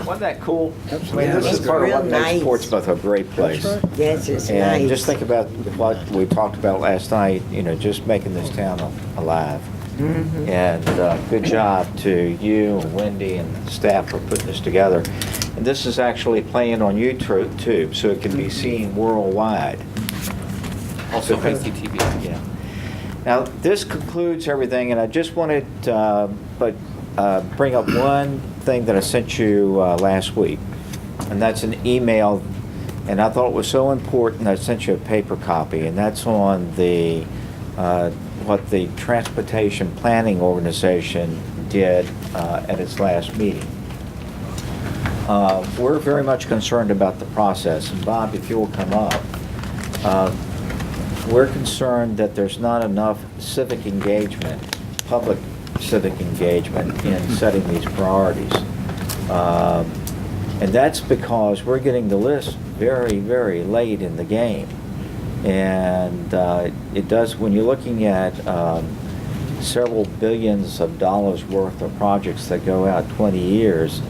Wasn't that cool? I mean, Yeah, this is that's part of real what makes nice. Portsmouth a great place. Yes, it's And nice. just think about what we talked about last night, just making this town alive. And good job to you and Wendy and the staff for putting this together. And this is actually playing on YouTube, so it can be seen worldwide. Also PCTV. Yeah. Now, this concludes everything, and I just wanted bring up one thing that I sent you last week, and that's an email, and I thought it was so important I sent you a paper copy, and that's on the what the Transportation Planning Organization did at its last meeting. We're very much concerned about the process, and Bob, if you will come up, we're concerned that there's not enough civic engagement, public civic engagement in setting these priorities. And that's because we're getting the list very, very late in the game. And it does, when you're looking at several billions of dollars worth of projects that go out 20 years,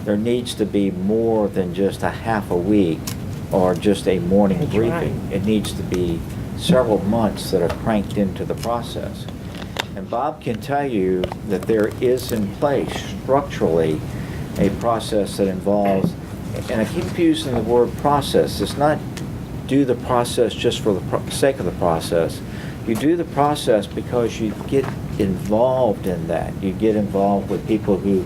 there needs to be more than just a half a week or just a morning That's briefing. right. It needs to be several months that are cranked into the process. And Bob can tell you that there is in place structurally a process that involves, and I keep using the word process, it's not do the process just for the sake of the process. You do the process because you get involved in that. You get involved with people who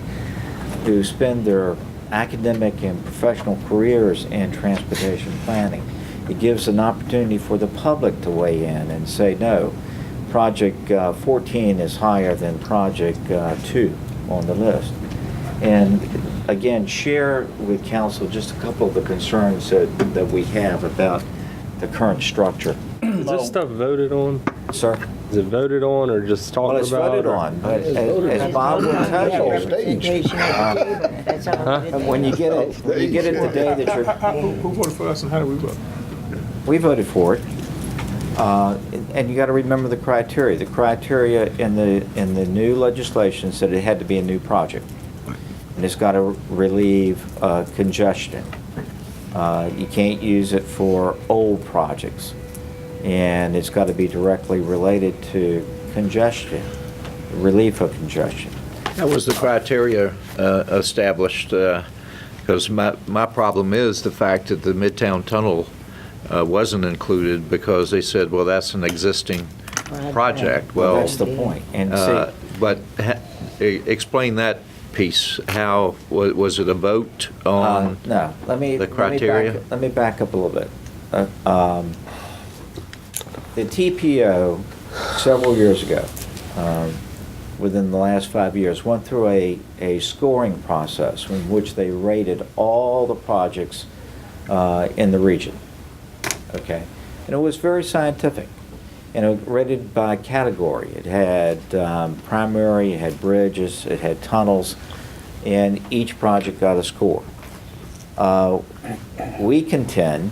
spend their academic and professional careers in transportation planning. It gives an opportunity for the public to weigh in and say, no, Project 14 is higher than Project 2 on the list. And again, share with council just a couple of the concerns that we have about the current structure. Is this stuff voted on? Sir? Is it voted on or just talked Well, about? it's voted or- on, but as Bob will tell you, Representation at the table. That's all it is. when you get it the day that you're, Who voted for us and how do we vote? we voted for it. And you got to remember the criteria. The criteria in the new legislation said it had to be a new project. And it's got to relieve congestion. You can't use it for old projects. And it's got to be directly related to congestion, relief of congestion. That was the criteria established, because my problem is the fact that the Midtown Tunnel wasn't included because they said, well, that's an existing project. Well, That's the point. And see, but explain that piece. How, was it a vote on? no, the criteria? Let me back up a little bit. The TPO, several years ago, within the last 5 years, went through a scoring process in which they rated all the projects in the region. Okay? And it was very scientific. And it rated by category. It had primary, it had bridges, it had tunnels, and each project got a score. We contend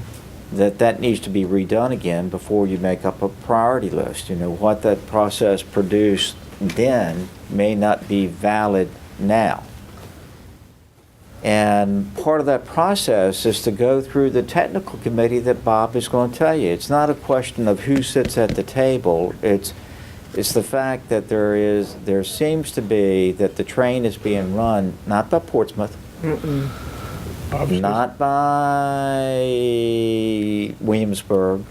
that needs to be redone again before you make up a priority list. You know, what that process produced then may not be valid now. And part of that process is to go through the technical committee that Bob is going to tell you. It's not a question of who sits at the table. It's the fact that there seems to be that the train is being run not by Portsmouth, not by Williamsburg,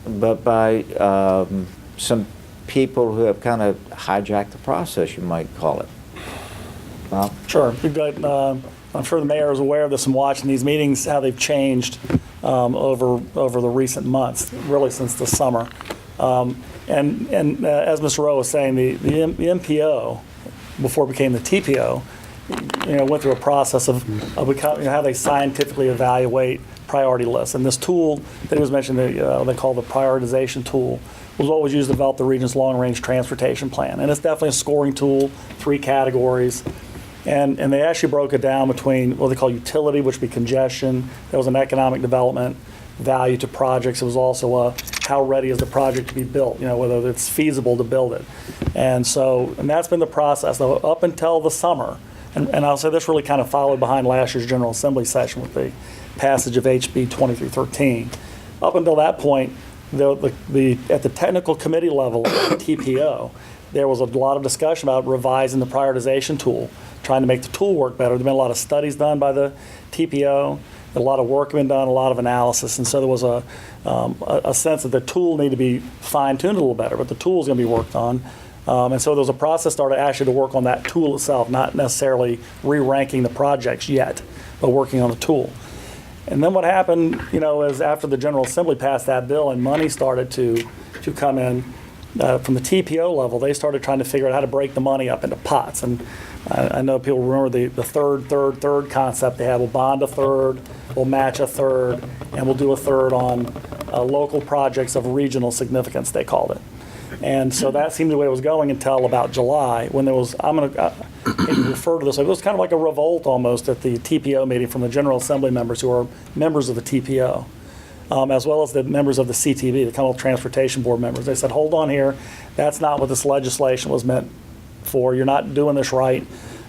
but by some people who have kind of hijacked the process, you might call it. Bob? Sure. We've got, I'm sure the mayor is aware of this and watching these meetings, how they've changed over the recent months, really since the summer. And as Mr. Rowe was saying, the MPO, before it became the TPO, went through a process of how they scientifically evaluate priority lists. And this tool that he was mentioning, they call the prioritization tool, was what was used to develop the region's long-range transportation plan. And it's definitely a scoring tool, 3 categories. And they actually broke it down between what they call utility, which would be congestion. There was an economic development value to projects. It was also how ready is the project to be built, whether it's feasible to build it. And that's been the process. Though, up until the summer, and I'll say this really kind of followed behind last year's General Assembly session with the passage of HB 2313. Up until that point, at the technical committee level of the TPO, there was a lot of discussion about revising the prioritization tool, trying to make the tool work better. There have been a lot of studies done by the TPO, a lot of work been done, a lot of analysis, and so there was a sense that the tool needed to be fine-tuned a little better, but the tool is going to be worked on. And so there was a process started actually to work on that tool itself, not necessarily re-ranking the projects yet, but working on the tool. And then what happened, is after the General Assembly passed that bill and money started to come in from the TPO level, they started trying to figure out how to break the money up into pots. And I know people remember the third concept they had. We'll bond a third, we'll match a third, and we'll do a third on local projects of regional significance, they called it. And so that seemed the way it was going until about July, when there was, I'm going to refer to this, it was kind of like a revolt almost at the TPO meeting from the General Assembly members who are members of the TPO, as well as the members of the CTB, the Commonwealth Transportation Board members. They said, hold on here, that's not what this legislation was meant for. You're not doing this right.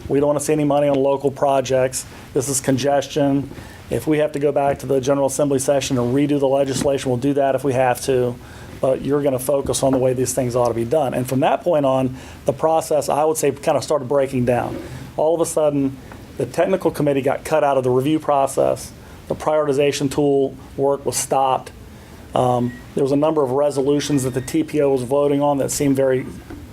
We don't want to see any money on local projects. This is congestion. If we have to go back to the General Assembly session and redo the legislation, we'll do that if we have to. But you're going to focus on the way these things ought to be done. And from that point on, the process, I would say, kind of started breaking down. All of a sudden, the technical committee got cut out of the review process. The prioritization tool work was stopped. There was a number of resolutions that the TPO was voting on that seemed very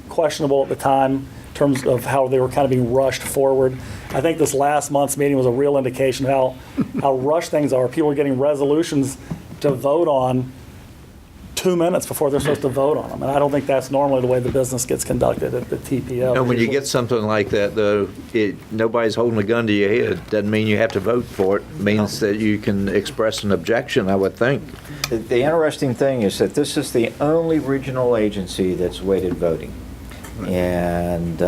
questionable at the time in terms of how they were kind of being rushed forward. I think this last month's meeting was a real indication of how rushed things are. People are getting resolutions to vote on 2 minutes before they're supposed to vote on them. And I don't think that's normally the way the business gets conducted at the TPO. And when you get something like that, though, nobody's holding a gun to your head. Doesn't mean you have to vote for it. It means that you can express an objection, I would think. The interesting thing is that this is the only regional agency that's weighted voting. And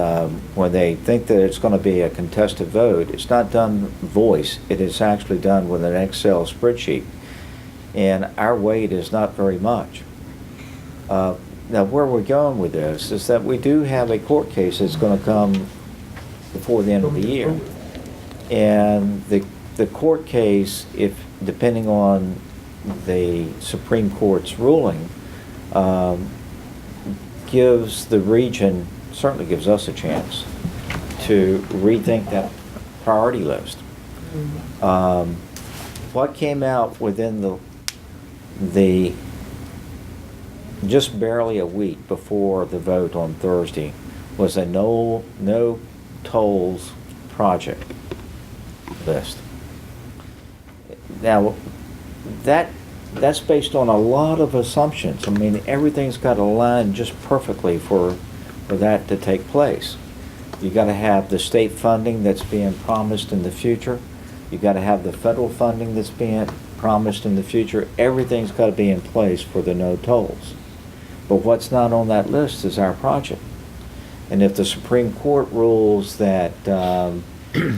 when they think that it's going to be a contested vote, it's not done voice. It is actually done with an Excel spreadsheet. And our weight is not very much. Now, where we're going with this is that we do have a court case that's going to come before the end of the year. And the court case, if depending on the Supreme Court's ruling, gives the region, certainly gives us a chance to rethink that priority list. What came out within the just barely a week before the vote on Thursday was a no tolls project list. Now that's based on a lot of assumptions. I mean, everything's got to align just perfectly for that to take place. You got to have the state funding that's being promised in the future. You got to have the federal funding that's being promised in the future. Everything's got to be in place for the no tolls. But what's not on that list is our project. And if the Supreme Court rules that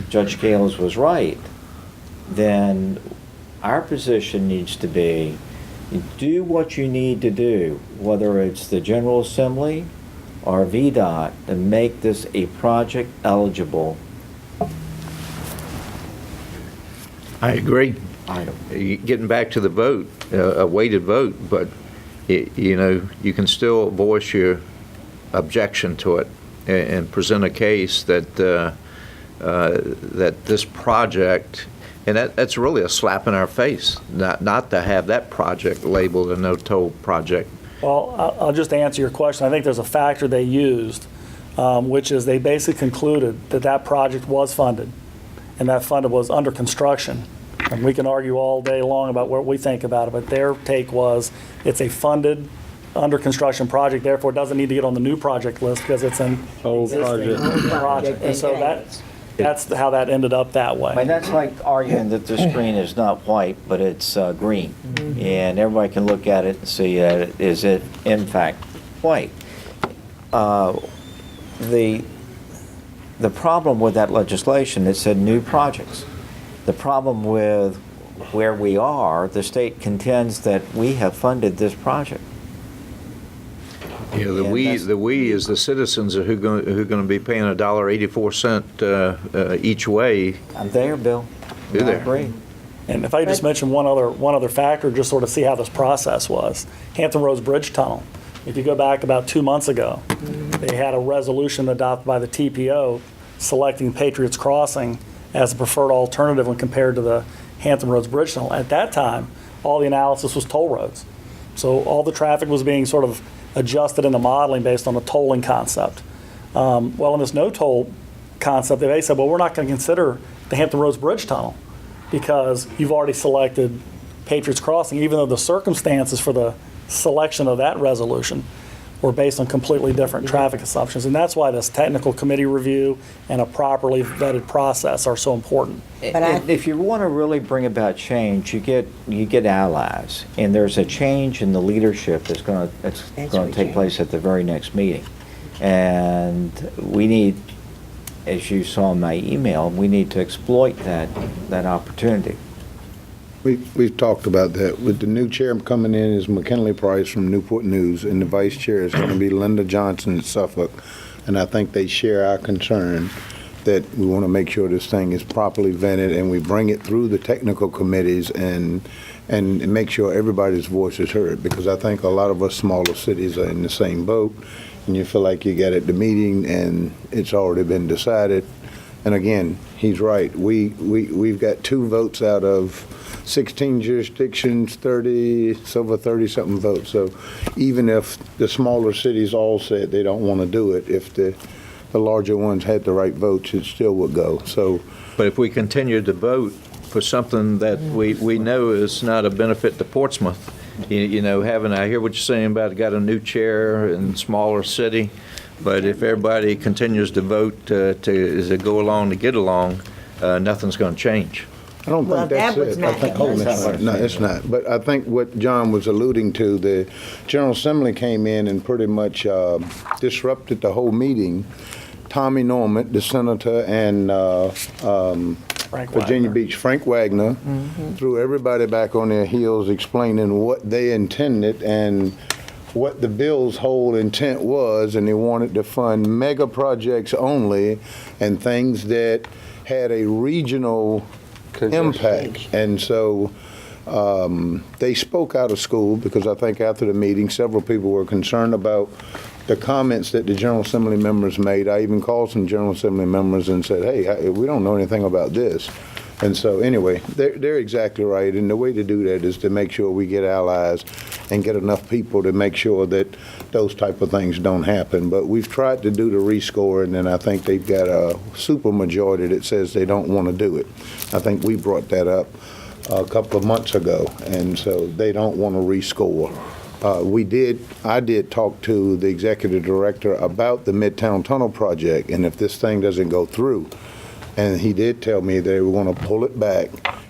Judge Gales was right, then our position needs to be, do what you need to do, whether it's the General Assembly or VDOT, to make this a project eligible. I agree. Getting back to the vote, a weighted vote, but you can still voice your objection to it and present a case that that this project, and that's really a slap in our face, not to have that project labeled a no-toll project. Well, I'll just answer your question. I think there's a factor they used, which is they basically concluded that project was funded, and that funded was under construction. And we can argue all day long about what we think about it, but their take was it's a funded, under construction project, therefore it doesn't need to get on the new project list because it's an Old existing project. project. And so that That's how that ended up that way. I mean, that's like arguing that the screen is not white, but it's green. And everybody can look at it and see that it is it in fact white. The problem with that legislation, it said new projects. The problem with where we are, the state contends that we have funded this project. Yeah, the And we that's- is the citizens who going to be paying $1.84 each way. I'm there, Bill. Do I there. agree. And if I could just mention one other factor, just sort of see how this process was. Hampton Roads Bridge Tunnel. If you go back about 2 months ago, they had a resolution adopted by the TPO selecting Patriots Crossing as a preferred alternative when compared to the Hampton Roads Bridge Tunnel. At that time, all the analysis was toll roads. So all the traffic was being sort of adjusted in the modeling based on the tolling concept. Well, in this no toll concept, they said, well, we're not going to consider the Hampton Roads Bridge Tunnel because you've already selected Patriots Crossing, even though the circumstances for the selection of that resolution were based on completely different traffic assumptions. And that's why this technical committee review and a properly vetted process are so important. And if you want to really bring about change, you get allies, and there's a change in the leadership that's going to take place at the very next meeting. And we need, as you saw in my email, we need to exploit that opportunity. We've talked about that. With the new chair coming in is McKinley Price from Newport News, and the vice chair is going to be Linda Johnson at Suffolk. And I think they share our concern that we want to make sure this thing is properly vetted and we bring it through the technical committees and make sure everybody's voice is heard, because I think a lot of us smaller cities are in the same boat, and you feel like you got at the meeting and it's already been decided. And again, he's right. We've got 2 votes out of 16 jurisdictions, it's over 30-something votes. So even if the smaller cities all said they don't want to do it, if the larger ones had the right votes, it still would go. So, But if we continue to vote for something that we know is not a benefit to Portsmouth, you know, I hear what you're saying about got a new chair in smaller city, but if everybody continues to vote to go along to get along, nothing's going to change. I don't Well, think that's that was it. not I think, his. no, it's not. But I think what John was alluding to, the General Assembly came in and pretty much disrupted the whole meeting. Tommy Norman, the senator, and Virginia Beach, Frank Wagner, threw everybody back on their heels explaining what they intended and what the bill's whole intent was, and they wanted to fund mega projects only and things that had a regional impact. And so they spoke out of school, because I think after the meeting, several people were concerned about the comments that the General Assembly members made. I even called some General Assembly members and said, hey, we don't know anything about this. And so anyway, they're exactly right. And the way to do that is to make sure we get allies and get enough people to make sure that those type of things don't happen. But we've tried to do the rescore, and then I think they've got a super majority that says they don't want to do it. I think we brought that up a couple of months ago, and so they don't want to rescore. I did talk to the executive director about the Midtown Tunnel project, and if this thing doesn't go through, and he did tell me they were going to pull it back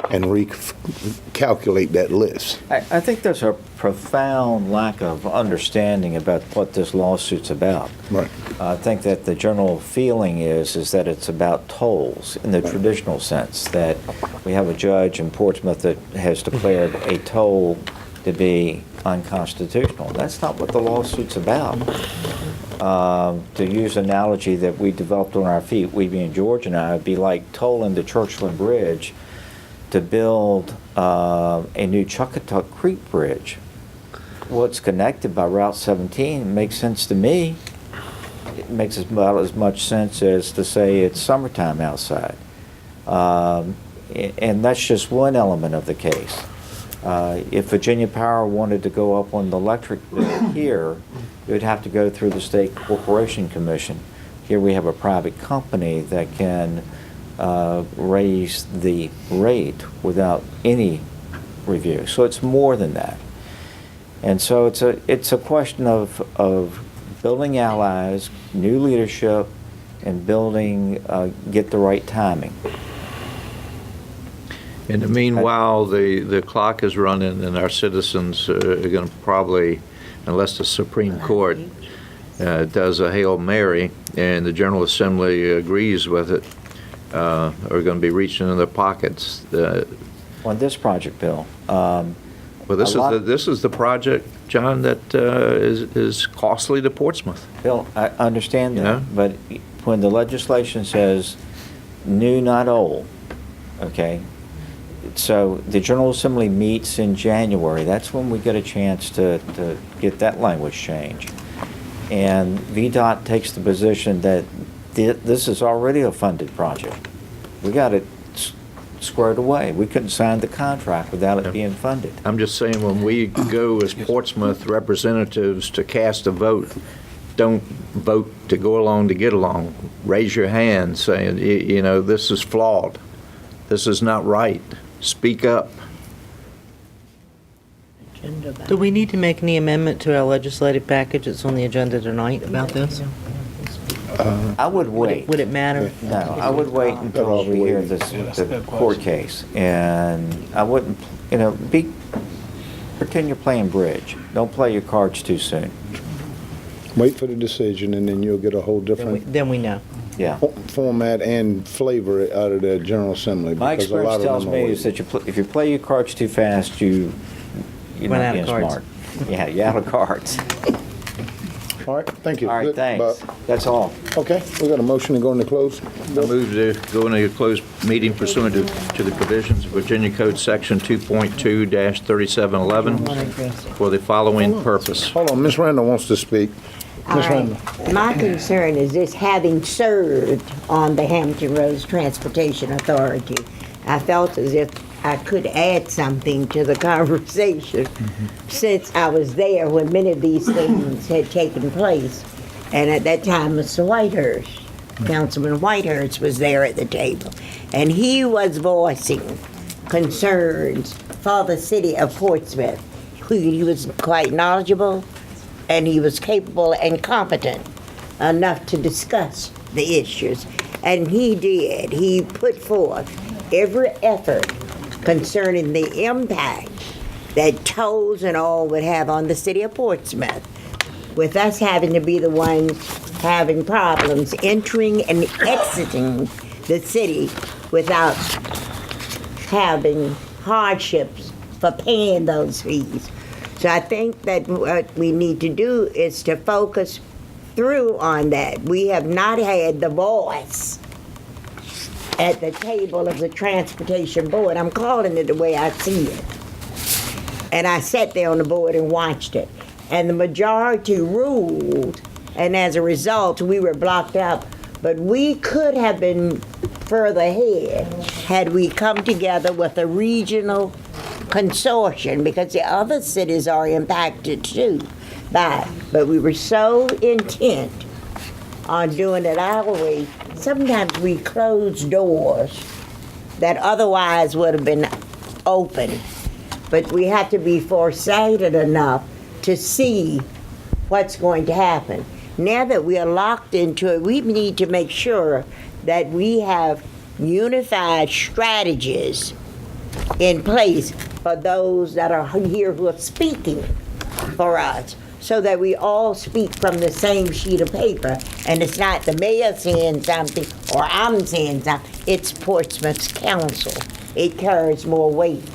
and recalculate that list. I think there's a profound lack of understanding about what this lawsuit's about. Right. I think that the general feeling is that it's about tolls in the traditional sense, that we have a judge in Portsmouth that has declared a toll to be unconstitutional. That's not what the lawsuit's about. To use an analogy that we developed on our feet, we being George and I, it'd be like tolling the Churchland Bridge to build a new Chuckatuck Creek Bridge. What's connected by Route 17 makes sense to me. It makes about as much sense as to say it's summertime outside. And that's just one element of the case. If Virginia Power wanted to go up on the electric bill here, it would have to go through the State Corporation Commission. Here we have a private company that can raise the rate without any review. So it's more than that. And so it's a question of building allies, new leadership, and building get the right timing. In the meanwhile, the clock is running, and our citizens are going to probably, unless the Supreme Court does a Hail Mary and the General Assembly agrees with it, are going to be reaching in their pockets. On this project, Bill, Well, this is the project, John, that is costly to Portsmouth. Bill, I understand that, Yeah. but when the legislation says new, not old, okay? So the General Assembly meets in January. That's when we get a chance to get that language changed. And VDOT takes the position that this is already a funded project. We got it squared away. We couldn't sign the contract without it being funded. I'm just saying, when we go as Portsmouth representatives to cast a vote, don't vote to go along to get along. Raise your hand saying, you know, this is flawed. This is not right. Speak up. Do we need to make any amendment to our legislative package that's on the agenda tonight about this? I would wait. Would it matter? No, I would wait until we hear the court case. And I wouldn't, pretend you're playing bridge. Don't play your cards too soon. Wait for the decision, and then you'll get a whole different Then we know. Yeah. format and flavor out of the General Assembly. My because a lot experience of tells them me are is that if you play your cards too fast, you're Run not out being of cards. smart. Yeah, you're out of cards. All right, thank you. All right, Good, thanks. Bob. That's all. Okay, we got a motion to go into close. I move to go into a closed meeting pursuant to the provisions of Virginia Code Section 2.2-3711 for the following purpose. Hold on, Ms. Randall wants to speak. All Ms. right. Randall. My concern is this, having served on the Hampton Roads Transportation Authority, I felt as if I could add something to the conversation since I was there when many of these things had taken place. And at that time, Mr. Whitehurst, Councilman Whitehurst was there at the table. And he was voicing concerns for the city of Portsmouth. He was quite knowledgeable, and he was capable and competent enough to discuss the issues. And he did. He put forth every effort concerning the impact that tolls and all would have on the city of Portsmouth, with us having to be the ones having problems entering and exiting the city without having hardships for paying those fees. So I think that what we need to do is to focus through on that. We have not had the voice at the table of the Transportation Board. I'm calling it the way I see it. And I sat there on the board and watched it. And the majority ruled, and as a result, we were blocked out. But we could have been further ahead had we come together with a regional consortium, because the other cities are impacted too by it. But we were so intent on doing it our way, sometimes we close doors that otherwise would have been open. But we have to be foresighted enough to see what's going to happen. Now that we are locked into it, we need to make sure that we have unified strategies in place for those that are here who are speaking for us, so that we all speak from the same sheet of paper, and it's not the mayor saying something or I'm saying something, it's Portsmouth's council. It carries more weight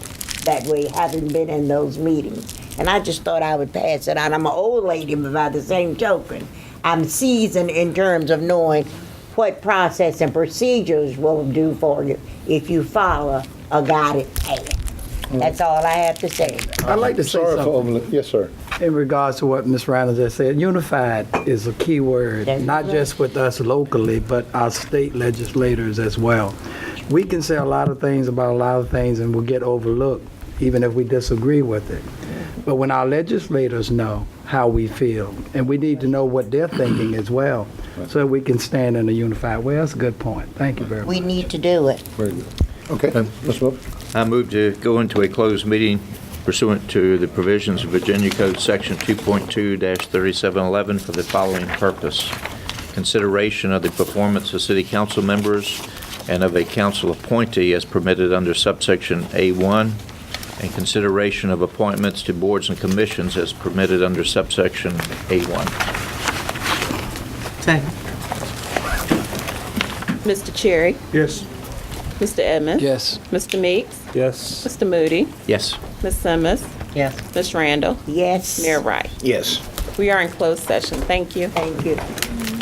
that way, having been in those meetings. And I just thought I would pass it on. I'm an old lady, but by the same token, I'm seasoned in terms of knowing what process and procedures will do for you if you follow a guided path. That's all I have to say. I'd like to say Sorry for something overlook. Yes, sir. in regards to what Ms. Randall just said. Unified is a key word, not just with us locally, but our state legislators as well. We can say a lot of things about a lot of things and we'll get overlooked, even if we disagree with it. But when our legislators know how we feel, and we need to know what they're thinking as well, so we can stand in a unified way. That's a good point. Thank you very much. We need to do it. Very good. Okay, Ms. Wilson. I move to go into a closed meeting pursuant to the provisions of Virginia Code Section 2.2-3711 for the following purpose. consideration of the performance of city council members and of a council appointee as permitted under subsection A1, and consideration of appointments to boards and commissions as permitted under subsection A1. Second. Mr. Cherry? Yes. Mr. Edmonds? Yes. Mr. Meeks? Yes. Mr. Moody? Yes. Ms. Simmons? Yes. Ms. Randall? Yes. Mayor Wright? Yes. We are in closed session. Thank you. Thank you.